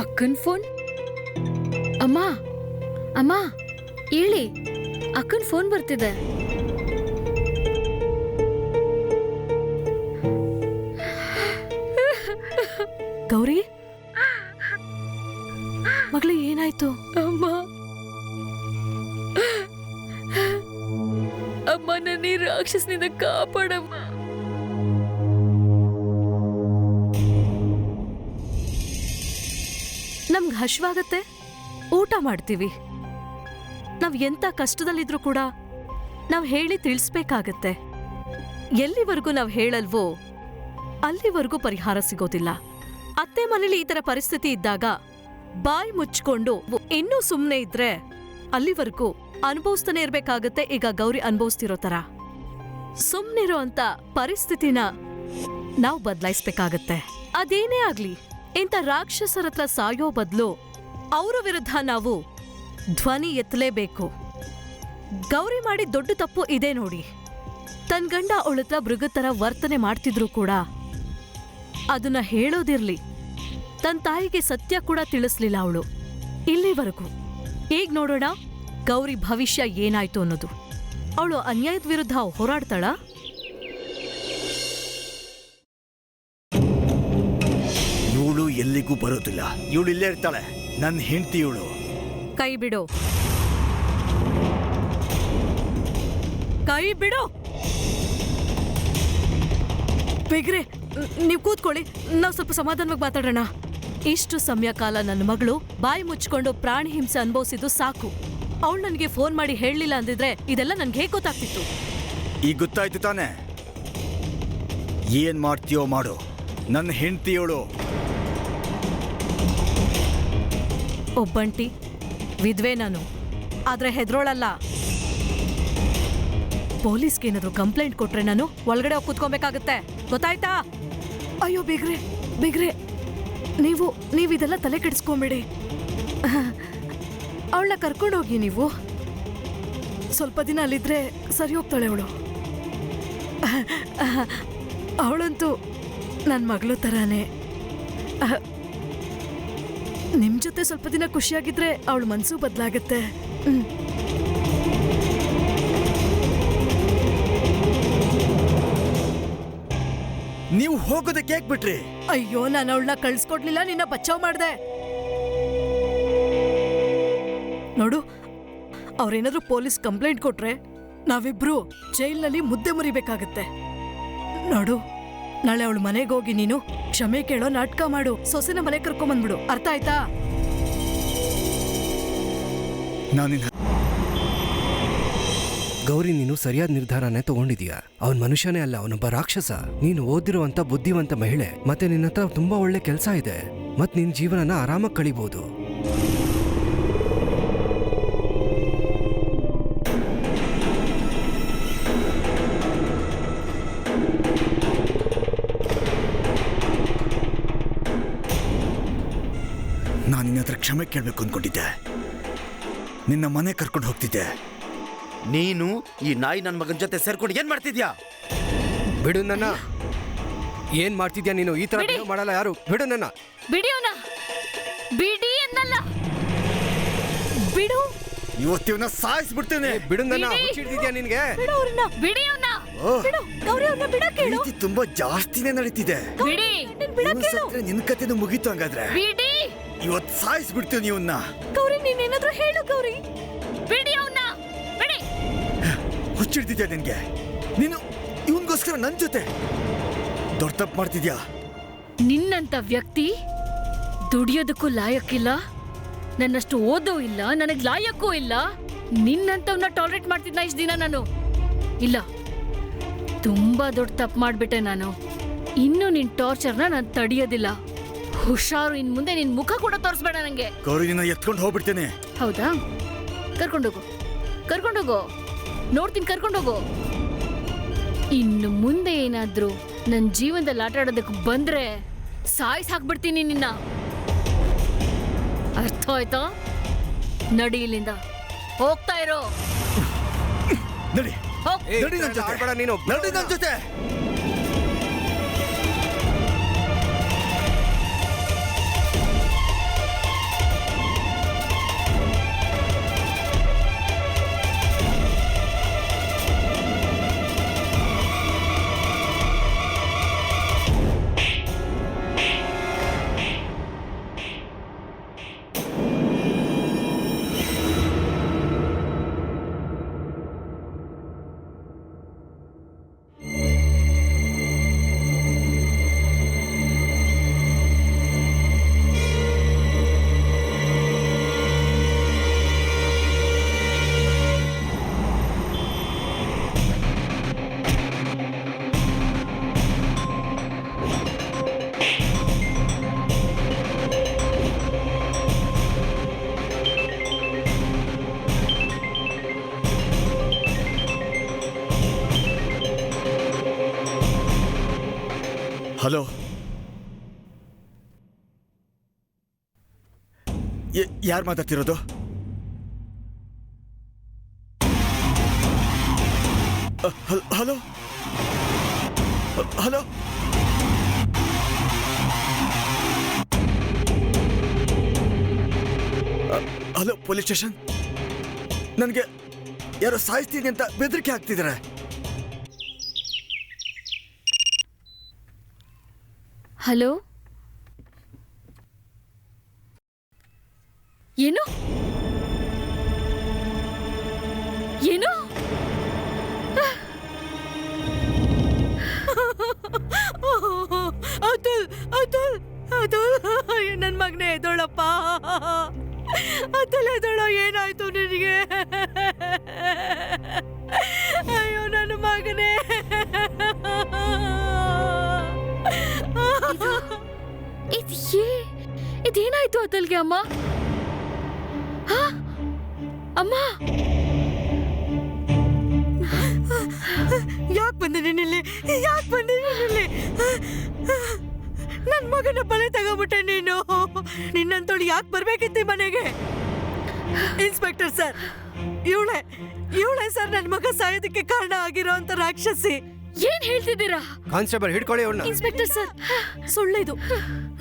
ಅಕ್ಕನ್ ಫೋನ್. ಅಮ್ಮ ಹೇಳಿ, ಅಕ್ಕನ್ ಫೋನ್ ಬರ್ತಿದೆ. ಗೌರಿ ಮಗಳೇ, ಏನಾಯ್ತು? ಅಮ್ಮ ನನ್ನ ಈ ರಾಕ್ಷಸನಿಂದ ಕಾಪಾಡಮ್ಮ. ನಮ್ಗೆ ಹಶ್ವಾಗತ್ತೆ, ಊಟ ಮಾಡ್ತೀವಿ. ನಾವ್ ಎಂತ ಕಷ್ಟದಲ್ಲಿದ್ರೂ ಕೂಡ ನಾವ್ ಹೇಳಿ ತಿಳಿಸ್ಬೇಕಾಗತ್ತೆ. ಎಲ್ಲಿವರೆಗೂ ನಾವ್ ಹೇಳಲ್ವೋ ಅಲ್ಲಿವರೆಗೂ ಪರಿಹಾರ ಸಿಗೋದಿಲ್ಲ. ಅತ್ತೆ ಮನೇಲಿ ಈ ತರ ಪರಿಸ್ಥಿತಿ ಇದ್ದಾಗ ಬಾಯಿ ಮುಚ್ಕೊಂಡು ಇನ್ನೂ ಸುಮ್ಮನೆ ಇದ್ರೆ ಅಲ್ಲಿವರೆಗೂ ಅನುಭವಿಸ್ತಾನೆ ಇರ್ಬೇಕಾಗತ್ತೆ ಈಗ ಗೌರಿ ಅನುಭವಿಸ್ತಿರೋ ತರ. ಸುಮ್ನಿರೋ ಅಂತ ಪರಿಸ್ಥಿತಿನ ನಾವು ಬದಲಾಯಿಸ್ಬೇಕಾಗತ್ತೆ. ಅದೇನೇ ಆಗ್ಲಿ, ಇಂಥ ರಾಕ್ಷಸರ ಹತ್ರ ಸಾಯೋ ಬದಲು ಅವರ ವಿರುದ್ಧ ನಾವು ಧ್ವನಿ ಎತ್ತಲೇಬೇಕು. ಗೌರಿ ಮಾಡಿ ದೊಡ್ಡ ತಪ್ಪು ಇದೆ ನೋಡಿ. ತನ್ ಗಂಡ ಅವಳತ್ರ ಮೃಗದ ತರ ವರ್ತನೆ ಮಾಡ್ತಿದ್ರು ಕೂಡ ಅದನ್ನ ಹೇಳೋದಿರ್ಲಿ, ತನ್ ತಾಯಿಗೆ ಸತ್ಯ ಕೂಡ ತಿಳಿಸ್ಲಿಲ್ಲ ಅವಳು ಇಲ್ಲಿವರೆಗೂ. ಈಗ ನೋಡೋಣ ಗೌರಿ ಭವಿಷ್ಯ ಏನಾಯ್ತು ಅನ್ನೋದು. ಅವಳು ಅನ್ಯಾಯದ ವಿರುದ್ಧ ಹೋರಾಡ್ತಾಳ? ಇವಳು ಎಲ್ಲಿಗೂ ಬರೋದಿಲ್ಲ. ಇವಳು ಇಲ್ಲೇ ಇರ್ತಾಳೆ, ನನ್ನ ಹೆಂಡತಿ ಇವಳು. ಕೈ ಬಿಡು, ಕೈ ಬಿಡು. ಬೇಗ್ರೆ, ನೀವು ಕೂತ್ಕೊಳ್ಳಿ, ನಾವು ಸ್ವಲ್ಪ ಸಮಾಧಾನವಾಗಿ ಮಾತಾಡೋಣ. ಇಷ್ಟು ಸಮಯ ಕಾಲ ನನ್ನ ಮಗಳು ಬಾಯಿ ಮುಚ್ಕೊಂಡು ಪ್ರಾಣಿ ಹಿಂಸೆ ಅನುಭವಿಸಿದ್ದು ಸಾಕು. ಅವಳು ನನಗೆ ಫೋನ್ ಮಾಡಿ ಹೇಳಲಿಲ್ಲ ಅಂದಿದ್ರೆ ಇದೆಲ್ಲ ನನ್ಗೆ ಹೇಗೆ ಗೊತ್ತಾಗ್ತಿತ್ತು? ಈಗ ಗೊತ್ತಾಯ್ತು ತಾನೆ? ಏನ್ ಮಾಡ್ತೀಯೋ ಮಾಡು, ನನ್ನ ಹೆಂಡತಿ ಇವಳು. ಒಬ್ಬಂಟಿ ವಿದ್ವೆ ನಾನು, ಆದ್ರೆ ಹೆದ್ರೋಳಲ್ಲ. ಪೊಲೀಸ್ಗೆ ಏನಾದ್ರು ಕಂಪ್ಲೇಂಟ್ ಕೊಟ್ರೆ ನಾನು ಒಳಗಡೆ ಹೋಗಿ ಕೂತ್ಕೊಬೇಕಾಗತ್ತೆ, ಗೊತ್ತಾಯ್ತಾ? ಅಯ್ಯೋ ಬೇಗ್ರೆ, ಬೇಗ್ರೆ, ನೀವಿದೆಲ್ಲ ತಲೆ ಕೆಡಿಸ್ಕೊಂಬೇಡಿ. ಅವಳನ್ನ ಕರ್ಕೊಂಡೋಗಿ ನೀವು. ಸ್ವಲ್ಪ ದಿನ ಅಲ್ಲಿದ್ರೆ ಸರಿ ಹೋಗ್ತಾಳೆ ಅವಳು. ಅವಳಂತೂ ನನ್ನ ಮಗಳು ಥರಾನೇ. ನಿಮ್ ಜೊತೆ ಸ್ವಲ್ಪ ದಿನ ಖುಷಿಯಾಗಿದ್ರೆ ಅವಳ ಮನಸ್ಸು ಬದಲಾಗತ್ತೆ. ನೀವು ಹೋಗೋದಕ್ಕೆ ಹೇಗ್ ಬಿಟ್ರಿ? ಅಯ್ಯೋ, ನಾನು ಅವಳನ್ನ ಕಳ್ಸ್ಕೊಡ್ಲಿಲ್ಲ, ನಿನ್ನ ಬಚಾವ್ ಮಾಡ್ದೆ. ನೋಡು, ಅವ್ರೇನಾದ್ರೂ ಪೊಲೀಸ್ ಕಂಪ್ಲೇಂಟ್ ಕೊಟ್ರೆ ನಾವಿಬ್ರು ಜೈಲ್ನಲ್ಲಿ ಮುದ್ದೆ ಮುರಿಬೇಕಾಗತ್ತೆ. ನೋಡು, ನಾಳೆ ಅವಳು ಮನೆಗೆ ಹೋಗಿ ನೀನು ಕ್ಷಮೆ ಕೇಳೋ ನಾಟಕ ಮಾಡು. ಸೊಸೆನ ಮನೆ ಕರ್ಕೊಂಬಂದ್ಬಿಡು, ಅರ್ಥ ಆಯ್ತಾ? ಗೌರಿ, ನೀನು ಸರಿಯಾದ ನಿರ್ಧಾರನೇ ತಗೊಂಡಿದೀಯ. ಅವನ್ ಮನುಷ್ಯನೇ ಅಲ್ಲ, ಅವನೊಬ್ಬ ರಾಕ್ಷಸ. ನೀನು ಓದಿರುವಂತ ಬುದ್ಧಿವಂತ ಮಹಿಳೆ, ಮತ್ತೆ ನಿನ್ನ ಹತ್ರ ತುಂಬಾ ಒಳ್ಳೆ ಕೆಲಸ ಇದೆ, ಮತ್ ನಿನ್ ಜೀವನನ ಆರಾಮಾಗಿ ಕಳಿಬಹುದು. ನಾನು ನಿನ್ನ ಹತ್ರ ಕ್ಷಮೆ ಕೇಳಬೇಕು ಅಂದ್ಕೊಂಡಿದ್ದೆ. ನಿನ್ನ ಮನೆ ಕರ್ಕೊಂಡು ಹೋಗ್ತಿದ್ದೆ. ನೀನು ಈ ನಾಯಿ ನನ್ನ ಮಗನ ಜೊತೆ ಸೇರ್ಕೊಂಡು ಏನ್ ಮಾಡ್ತಿದ್ಯಾ? ಬಿಡು ನನ್ನ. ಏನ್ ಮಾಡ್ತಿದ್ಯಾ ನೀನು? ಈ ತರ ಮಾಡಲ್ಲ ಯಾರು. ಬಿಡು ನನ್ನ. ಬಿಡಿಯೋನ, ಬಿಡಿ ಅನ್ನಲ್ಲ. ಬಿಡು. ಇವತ್ತಿವನ್ನ ಸಾಯಿಸ್ಬಿಡ್ತೇನೆ. ಬಿಡು ನನ್ನ. ಹುಚ್ಚಿಡ್ತಿದ್ಯಾ ನಿನ್ಗೆ? ಬಿಡಿಯೋನ, ಗೌರಿ ಅವ್ರನ್ನ ಬಿಡಕ್ಕೆ ಹೇಳು. ಪ್ರೀತಿ ತುಂಬಾ ಜಾಸ್ತಿನೇ ನಡೀತಿದೆ. ಬಿಡಿ. ನಿನ್ ಕತೆನೂ ಮುಗೀತು ಹಂಗಾದ್ರೆ. ಬಿಡಿ. ಇವತ್ತು ಸಾಯಿಸ್ಬಿಡ್ತೀವಿ ನೀವನ್ನ. ಗೌರಿ, ನೀನೇನಾದ್ರೂ ಹೇಳು ಗೌರಿ. ಬಿಡಿ ಅವನ್ನ, ಬಿಡಿ. ಹುಚ್ಚಿಡ್ತಿದ್ಯಾ ನಿನ್ಗೆ? ನೀನು ಇವನ್ಗೋಸ್ಕರ ನನ್ ಜೊತೆ ದೊಡ್ಡ ತಪ್ಪು ಮಾಡ್ತಿದ್ಯಾ. ನಿನ್ನಂತ ವ್ಯಕ್ತಿ ದುಡಿಯೋದಕ್ಕೂ ಲಾಯಕ್ಕಿಲ್ಲ, ನನ್ನಷ್ಟು ಓದೋ ಇಲ್ಲ, ನನಗ್ ಲಾಯಕ್ಕೂ ಇಲ್ಲ. ನಿನ್ನಂತವನ್ನ ಟಾಲರೇಟ್ ಮಾಡ್ತಿದ್ನ ಇಷ್ಟು ದಿನ ನಾನು. ಇಲ್ಲ, ತುಂಬಾ ದೊಡ್ಡ ತಪ್ಪು ಮಾಡ್ಬಿಟ್ಟೆ ನಾನು. ಇನ್ನು ನಿನ್ ಟಾರ್ಚರ್ನ ನಾನು ತಡೆಯೋದಿಲ್ಲ. ಹುಷಾರು, ಇನ್ ಮುಂದೆ ನಿನ್ ಮುಖ ಕೂಡ ತೋರಿಸ್ಬೇಡ ನಂಗೆ. ಗೌರಿ, ನಿನ್ನ ಎತ್ಕೊಂಡು ಹೋಗ್ಬಿಡ್ತೇನೆ. ಹೌದಾ? ಕರ್ಕೊಂಡೋಗು, ಕರ್ಕೊಂಡೋಗು, ನೋಡ್ತೀನಿ, ಕರ್ಕೊಂಡೋಗು. ಇನ್ನು ಮುಂದೆ ಏನಾದ್ರೂ ನನ್ನ ಜೀವನದಲ್ಲಿ ಆಟ ಆಡೋದಕ್ಕೆ ಬಂದ್ರೆ ಸಾಯಿಸ್ ಹಾಕ್ಬಿಡ್ತೀನಿ ನಿನ್ನ. ಅರ್ಥ ಆಯ್ತಾ? ನಡಿ ಇಲ್ಲಿಂದ, ಹೋಗ್ತಾ ಇರೋ. ನಡಿ, ನಡಿ ನನ್ ಜೊತೆ. ನಡಿ ನನ್ ಜೊತೆ. ಹಲೋ, ಯಾರು ಮಾತಾಡ್ತಿರೋದು? Hello hello, hello, police station. ನನಗೆ ಯಾರೋ ಸಾಯಿಸ್ತೀನಿ ಅಂತ ಬೆದರಿಕೆ ಹಾಕ್ತಿದ್ದಾರೆ. ಹಲೋ, ಏನು ಏನು? ಅತುಲ್ ಅತುಲ್ ಅತುಲ್, ನನ್ನ ಮಗನೇ ಎದೋಳಪ್ಪ. ಅತುಲ್ ಎದೋಳು, ಏನಾಯ್ತು ನಿನಗೆ? ಅಯ್ಯೋ ನನ್ನ ಮಗನೇ. ಇದೇನಾಯ್ತು ಅತುಲ್ಗೆ? ಅಮ್ಮ, ಅಮ್ಮ, ಯಾಕೆ ಬಂದೆ ನೀನಿಲ್ಲಿ? ಯಾಕೆ ಬಂದೆ ನೀನಿಲ್ಲಿ? ನನ್ನ ಮಗನ ಬಲೆ ತಗೋಬಿಟ್ಟೆ ನೀನು. ನಿನ್ನಂತೋಳು ಯಾಕೆ ಬರ್ಬೇಕಿತ್ತು ಮನೆಗೆ? ಇನ್ಸ್ಪೆಕ್ಟರ್ ಸರ್, ಇವಳೆ ಸರ್ ನನ್ನ ಮಗ ಸಾಯೋದಕ್ಕೆ ಕಾರಣ ಆಗಿರೋ ಅಂತ ರಾಕ್ಷಸಿ. ಏನ್ ಹೇಳ್ತಿದ್ದೀರಾ? ಕಾನ್ಸ್ಟೇಬಲ್, ಹಿಡ್ಕೊಳ್ಳಿ ಅವಳನ್ನ. ಇನ್ಸ್ಪೆಕ್ಟರ್ ಸರ್, ಸುಳ್ಳಿದು.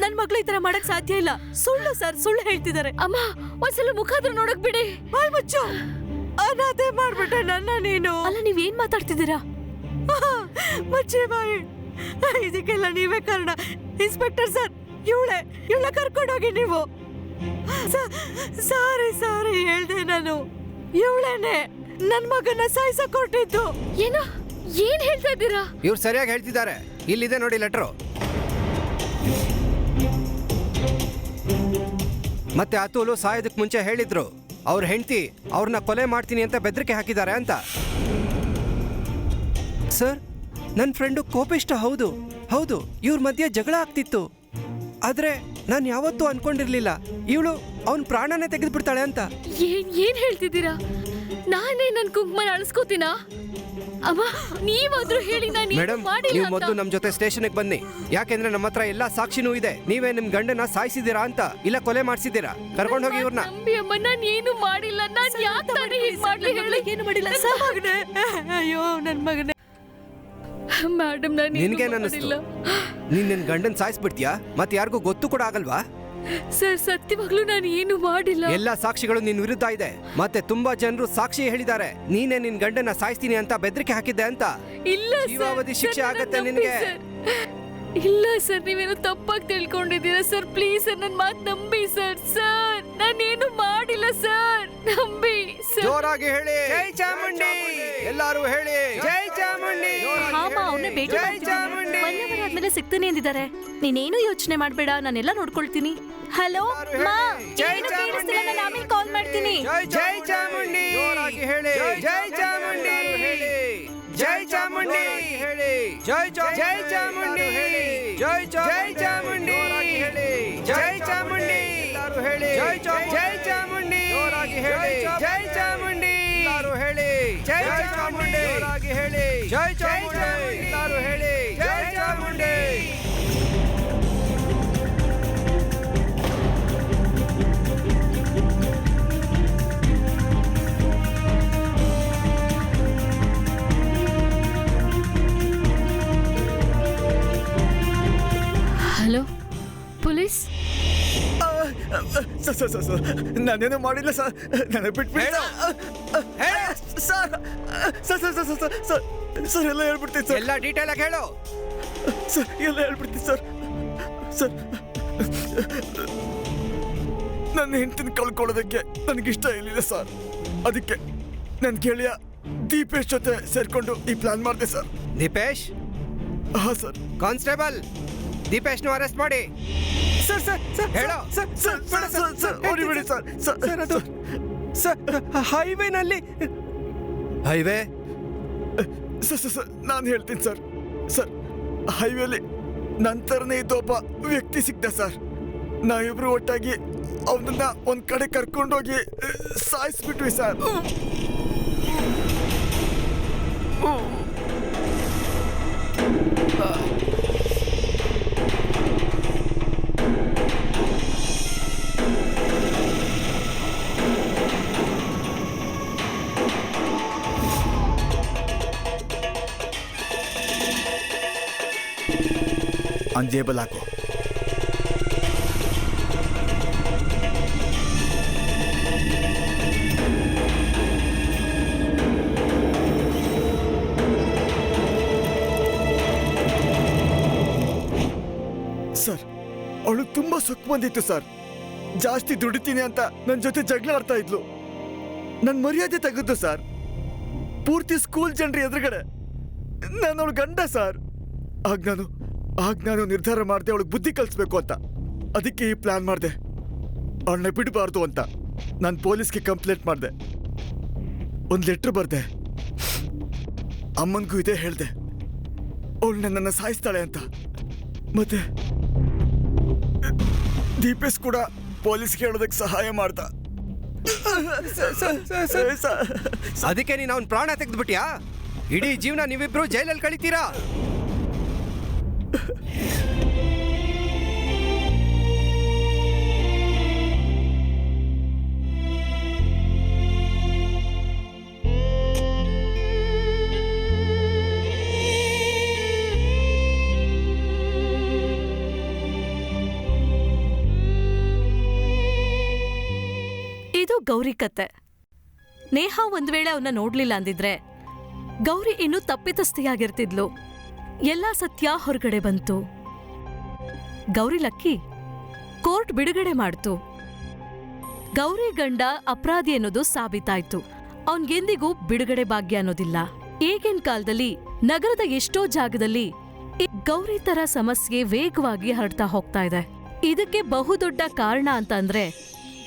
ನನ್ ಮಗಳು ಈ ತರ ಮಾಡಕ್ ಸಾಧ್ಯ ಇಲ್ಲ. ಸುಳ್ಳು ಸರ್, ಸುಳ್ಳು ಹೇಳ್ತಿದ್ದಾರೆ. ಅಮ್ಮ, ಒಂದ್ಸಲ ಮುಖಾದ್ರೂ ನೋಡಕ್ ಬಿಡಿ. ಬಾಯ್ ಮುಚ್ಚು. ಅನಾಥೆ ಮಾಡ್ಬಿಟ್ಟೆ ನನ್ನ ನೀನು. ಅಲ್ಲ, ನೀವೇನ್ ಮಾತಾಡ್ತಿದ್ದೀರಾ? ಮುಚ್ಚೆ ಬಾಯಿ. ಇದಕ್ಕೆಲ್ಲ ನೀವೇ ಕಾರಣ. ಇನ್ಸ್ಪೆಕ್ಟರ್ ಸರ್, ಇವಳ ಕರ್ಕೊಂಡೋಗಿ ನೀವು. ಸಾರಿ ಹೇಳ್ದೆ ನಾನು. ಇವಳೇನೆ ನನ್ ಮಗನ ಸಾಯಿಸಕ್ ಕೊಟ್ಟಿದ್ದು. ಏನು? ಏನ್ ಹೇಳ್ತಾ ಇದ್ದೀರಾ? ಇವ್ರು ಸರಿಯಾಗಿ ಹೇಳ್ತಿದ್ದಾರೆ. ಇಲ್ಲಿದೆ ನೋಡಿ ಲೆಟ್ರು. ಮತ್ತೆ ಅತುಲು ಸಾಯೋದಕ್ಕೆ ಮುಂಚೆ ಹೇಳಿದ್ರು ಅವ್ರ ಹೆಂಡತಿ ಅವ್ರನ್ನ ಕೊಲೆ ಮಾಡ್ತೀನಿ ಅಂತ ಬೆದರಿಕೆ ಹಾಕಿದ್ದಾರೆ ಅಂತ. ಸರ್, ನನ್ನ ಫ್ರೆಂಡು ಕೋಪಿಷ್ಟ. ಹೌದು, ಇವ್ರ ಮಧ್ಯೆ ಜಗಳ ಆಗ್ತಿತ್ತು. ಆದ್ರೆ ನಾನು ಯಾವತ್ತೂ ಅನ್ಕೊಂಡಿರ್ಲಿಲ್ಲ ಇವಳು ಅವನ್ ಪ್ರಾಣನೇ ತೆಗೆದುಬಿಡ್ತಾಳೆ ಅಂತ. ಏನ್ ಹೇಳ್ತಿದ್ದೀರಾ? ನಾನೇ ನನ್ ಕುಂಕುಮನ ಅಳಿಸ್ಕೋತೀನಾ? ಅಮ್ಮ, ನೀವಾದ್ರೂ ಹೇಳಿ ನಾನು ಮೇಡಮ್, ನೀವು ಮೊದಲು ನಮ್ ಜೊತೆ ಸ್ಟೇಷನ್ಗೆ ಬನ್ನಿ. ಯಾಕೆಂದ್ರೆ ನಮ್ಮ ಹತ್ರ ಎಲ್ಲಾ ಸಾಕ್ಷಿನೂ ಇದೆ. ನೀವೇ ನಿಮ್ ಗಂಡನ ಸಾಯಿಸಿದೀರಾ ಅಂತ, ಇಲ್ಲ ಕೊಲೆ ಮಾಡಿಸಿದೀರಾ. ಕರ್ಕೊಂಡು ಹೋಗಿ ಇವ್ರನ್ನ. ಅಮ್ಮ, ನಾನು ಏನು ಮಾಡಿಲ್ಲ. ನಾನು ಯಾಕೆ ತಾನೇ ಹೀಗೆ ಮಾಡ್ಲಿ ಹೇಳಿ? ಏನು ಮಾಡಿಲ್ಲ ಮಗನೇ. ಅಯ್ಯೋ ನನ್ ಮಗನೇ. ಮೇಡಮ್, ನಾನು ನಿನ್ಗೇನ್ ಅನ್ನಿಸ್ತು? ನೀನ್ ನಿನ್ ಗಂಡನ್ ಸಾಯಿಸ್ಬಿಡ್ತೀಯಾ? ಮತ್ತೆ ಯಾರಿಗೂ ಗೊತ್ತು ಕೂಡ ಆಗಲ್ವಾ? ಸರ್, ಸತ್ಯವಾಗ್ಲೂ ನಾನು ಏನು ಮಾಡಿಲ್ಲ. ಎಲ್ಲಾ ಸಾಕ್ಷಿಗಳು ನಿನ್ ವಿರುದ್ಧ ಇದೆ. ಮತ್ತೆ ತುಂಬಾ ಜನರು ಸಾಕ್ಷಿ ಹೇಳಿದ್ದಾರೆ ನೀನೇ ನಿನ್ ಗಂಡನ ಸಾಯಿಸ್ತೀನಿ ಅಂತ ಬೆದರಿಕೆ ಹಾಕಿದ್ದೆ ಅಂತ. ಇಲ್ಲ ಸರ್, ಜೀವಾವಧಿ ಶಿಕ್ಷೆ ಸರ್, ಆಗತ್ತೆ ನನ್ನ ನಿನ್ಗೆ. ನಂಬಿ ಸರ್. ಇಲ್ಲ ಸರ್, ನೀವೇನು ತಪ್ಪಾಗಿ ತಿಳ್ಕೊಂಡಿದ್ದೀರಾ ಸರ್. ಪ್ಲೀಸ್ ಸರ್, ನನ್ನ ಮಾತು ನಂಬಿ ಸರ್. ಸರ್, ನಾನೇನು ಮಾಡಿಲ್ಲ ಸರ್, ನಂಬಿ ಸರ್. ಜೋರಾಗಿ ಹೇಳಿ ಜೈ ಚಾಮುಂಡಿ. ಎಲ್ಲಾರು ಹೇಳಿ ಜೈ ಚಾಮುಂಡಿ. ಹಾಮ, ಅವನೇ ಭೇಟಿ ಮಾಡ್ತಿದ್ದೀನಿ. ಮೊನ್ನೆ ಆದ್ಮೇಲೆ ಸಿಗ್ತೀನಿ ಅಂದಿದ್ದಾರೆ. ನೀನೇನು ಯೋಚನೆ ಮಾಡ್ಬೇಡ, ನಾನೆಲ್ಲ ನೋಡ್ಕೊಳ್ತೀನಿ. ಹಲೋ ಮಾ, ಏನು ಕೇಳಿಸ್ತಿಲ್ಲ, ನಾನು ಆಮೇಲೆ ಕಾಲ್ ಮಾಡ್ತೀನಿ. ಜೈ ಚಾಮುಂಡಿ. ಜೋರಾಗಿ ಹೇಳಿ ಜೈ ಚಾಮುಂಡಿ. ಜೈ ಚಾಮುಂಡಿ ಹೇಳಿ. ಜೈ ಚಾಮುಂಡಿ ಹೇಳಿ. ಜೈ ಚಾಮುಂಡಿ ಹೇಳಿ. ಜೈ ಚಾಮುಂಡಿ ಎಲ್ಲರೂ ಹೇಳಿ. ಜೈ ಚಾಮುಂಡಿ ಹೇಳಿ. ಜೈ ಚಾಮುಂಡಿ ಎಲ್ಲರೂ ಹೇಳಿ. ಜೈ ಚಾಮುಂಡಿ ಹೇಳಿ. ಜೈ ಚಾಮುಂಡಿ ಎಲ್ಲರೂ ಹೇಳಿ. ಜೈ ಚಾಮುಂಡಿ. Hello police. ಸರ್, ನಾನೇನು ಮಾಡಿಲ್ಲ ಸರ್. ನನಗೆ ಬಿಟ್ಬಿಡಿ ಸರ್. ಎಲ್ಲ ಹೇಳ್ಬಿಡ್ತೀನಿ ಸರ್. ಎಲ್ಲ ಡೀಟೇಲ್ ಆಗಿ ಹೇಳು ಸರ್. ಎಲ್ಲ ಹೇಳ್ಬಿಡ್ತೀನಿ ಸರ್. ನನ್ನ ಹೆಂಡತಿನ ಕಳ್ಕೊಳ್ಳೋದಕ್ಕೆ ನನಗಿಷ್ಟ ಇರಲಿಲ್ಲ ಸರ್. ಅದಕ್ಕೆ ನನ್ನ ಗೆಳೆಯ ದೀಪೇಶ್ ಜೊತೆ ಸೇರ್ಕೊಂಡು ಈ ಪ್ಲಾನ್ ಮಾಡಿದೆ ಸರ್. ದೀಪೇಶ್? ಹಾ ಸರ್. ಕಾನ್ಸ್ಟೇಬಲ್, ದೀಪೇಶ್ನ ಅರೆಸ್ಟ್ ಮಾಡಿ. ಸರ್ ಹೇಳೋ. ಸರ್ ಹೊಡಿಬೇಡಿ ಸರ್. ಸರ್, ಅದು ಹೈವೇನಲ್ಲಿ. ಹೈವೇ? ಸರ್ ನಾನು ಹೇಳ್ತೀನಿ ಸರ್. ಹೈವೇಲಿ ನಂತರನೇ ಇದ್ದೊಬ್ಬ ವ್ಯಕ್ತಿ ಸಿಕ್ತ ಸರ್. ನಾವಿಬ್ರು ಒಟ್ಟಾಗಿ ಅವನನ್ನ ಒಂದ್ ಕಡೆ ಕರ್ಕೊಂಡೋಗಿ ಸಾಯಿಸ್ಬಿಟ್ವಿ ಸರ್. ಜೇಬಲ್ ಹಾಕು. ಸರ್, ಅವಳು ತುಂಬಾ ಸುಖ ಬಂದಿತ್ತು ಸರ್. ಜಾಸ್ತಿ ದುಡಿತೀನಿ ಅಂತ ನನ್ನ ಜೊತೆ ಜಗಳ ಆಡ್ತಾ ಇದ್ಲು. ನನ್ನ ಮರ್ಯಾದೆ ತೆಗೆದು ಸರ್. ಪೂರ್ತಿ ಸ್ಕೂಲ್ ಜನರ ಎದುರುಗಡೆ ನಾನು ಅವಳು ಗಂಡ ಸರ್. ಆಗ ನಾನು ನಿರ್ಧಾರ ಮಾಡಿದೆ ಅವಳಿಗೆ ಬುದ್ಧಿ ಕಲಿಸ್ಬೇಕು ಅಂತ. ಅದಕ್ಕೆ ಈ ಪ್ಲಾನ್ ಮಾಡಿದೆ. ಅವಳನ್ನ ಬಿಡಬಾರ್ದು ಅಂತ ನಾನು ಪೊಲೀಸ್ಗೆ ಕಂಪ್ಲೇಂಟ್ ಮಾಡಿದೆ. ಒಂದು ಲೆಟ್ರ್ ಬರ್ದೆ. ಅಮ್ಮನಿಗೂ ಇದೇ ಹೇಳಿದೆ, ಅವಳು ನನ್ನನ್ನು ಸಾಯಿಸ್ತಾಳೆ ಅಂತ. ಮತ್ತೆ ದೀಪೇಶ್ ಕೂಡ ಪೊಲೀಸ್ಗೆ ಹೇಳೋದಕ್ಕೆ ಸಹಾಯ ಮಾಡ್ದ. ಅದಕ್ಕೆ ನೀನು ಅವನ ಪ್ರಾಣ ತೆಗೆದ್ಬಿಟ್ಯಾ? ಇಡೀ ಜೀವನ ನೀವಿಬ್ರು ಜೈಲಲ್ಲಿ ಕಳಿತೀರಾ? ಇದು ಗೌರಿ ಕತೆ. ನೇಹಾ ಒಂದ್ ವೇಳೆ ಅವನ್ನ ನೋಡ್ಲಿಲ್ಲ ಅಂದಿದ್ರೆ ಗೌರಿ ಇನ್ನೂ ತಪ್ಪಿತಸ್ಥಿಯಾಗಿರ್ತಿದ್ಲು. ಎಲ್ಲಾ ಸತ್ಯ ಹೊರಗಡೆ ಬಂತು. ಗೌರಿ ಲಕ್ಕಿ ಕೋರ್ಟ್ ಬಿಡುಗಡೆ ಮಾಡ್ತು. ಗೌರಿ ಗಂಡ ಅಪರಾಧಿ ಅನ್ನೋದು ಸಾಬೀತಾಯ್ತು. ಅವನ್ಗೆಂದಿಗೂ ಬಿಡುಗಡೆ ಭಾಗ್ಯ ಅನ್ನೋದಿಲ್ಲ. ಈಗಿನ ಕಾಲದಲ್ಲಿ ನಗರದ ಎಷ್ಟೋ ಜಾಗದಲ್ಲಿ ಈ ಗೌರಿ ತರ ಸಮಸ್ಯೆ ವೇಗವಾಗಿ ಹರಡ್ತಾ ಹೋಗ್ತಾ ಇದೆ. ಇದಕ್ಕೆ ಬಹುದೊಡ್ಡ ಕಾರಣ ಅಂತ ಅಂದ್ರೆ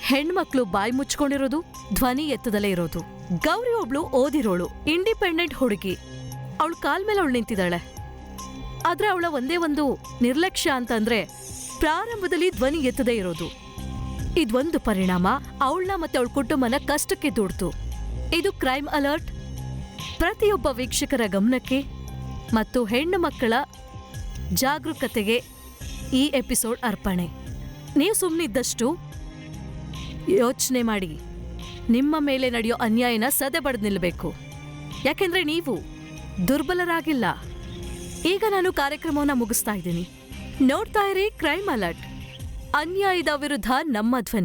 ಹೆಣ್ಮಕ್ಳು ಬಾಯಿ ಮುಚ್ಕೊಂಡಿರೋದು, ಧ್ವನಿ ಎತ್ತದಲ್ಲೇ ಇರೋದು. ಗೌರಿ ಒಬ್ಳು ಓದಿರೋಳು, ಇಂಡಿಪೆಂಡೆಂಟ್ ಹುಡುಗಿ. ಅವಳು ಕಾಲ್ ಮೇಲೆ ಅವಳು ನಿಂತಿದ್ದಾಳೆ. ಆದ್ರೆ ಅವಳ ಒಂದೇ ಒಂದು ನಿರ್ಲಕ್ಷ್ಯ ಅಂತಂದ್ರೆ ಪ್ರಾರಂಭದಲ್ಲಿ ಧ್ವನಿ ಎತ್ತದೇ ಇರೋದು. ಇದೊಂದು ಪರಿಣಾಮ ಅವಳನ್ನ ಮತ್ತೆ ಅವಳ ಕುಟುಂಬನ ಕಷ್ಟಕ್ಕೆ ದೂಡ್ತು. ಇದು ಕ್ರೈಮ್ ಅಲರ್ಟ್ ಪ್ರತಿಯೊಬ್ಬ ವೀಕ್ಷಕರ ಗಮನಕ್ಕೆ ಮತ್ತು ಹೆಣ್ಣು ಮಕ್ಕಳ ಜಾಗರೂಕತೆಗೆ ಈ ಎಪಿಸೋಡ್ ಅರ್ಪಣೆ. ನೀವು ಸುಮ್ಮನಿದ್ದಷ್ಟು ಯೋಚನೆ ಮಾಡಿ ನಿಮ್ಮ ಮೇಲೆ ನಡೆಯೋ ಅನ್ಯಾಯನ ಸದೆಬಡ್ದು ನಿಲ್ಲಬೇಕು. ಯಾಕೆಂದ್ರೆ ನೀವು ದುರ್ಬಲರಾಗಿಲ್ಲ. ಈಗ ನಾನು ಕಾರ್ಯಕ್ರಮವನ್ನ ಮುಗಿಸ್ತಾ ಇದ್ದೀನಿ. ನೋಡ್ತಾ ಇರಿ ಕ್ರೈಮ್ ಅಲರ್ಟ್, ಅನ್ಯಾಯದ ವಿರುದ್ಧ ನಮ್ಮ ಧ್ವನಿ.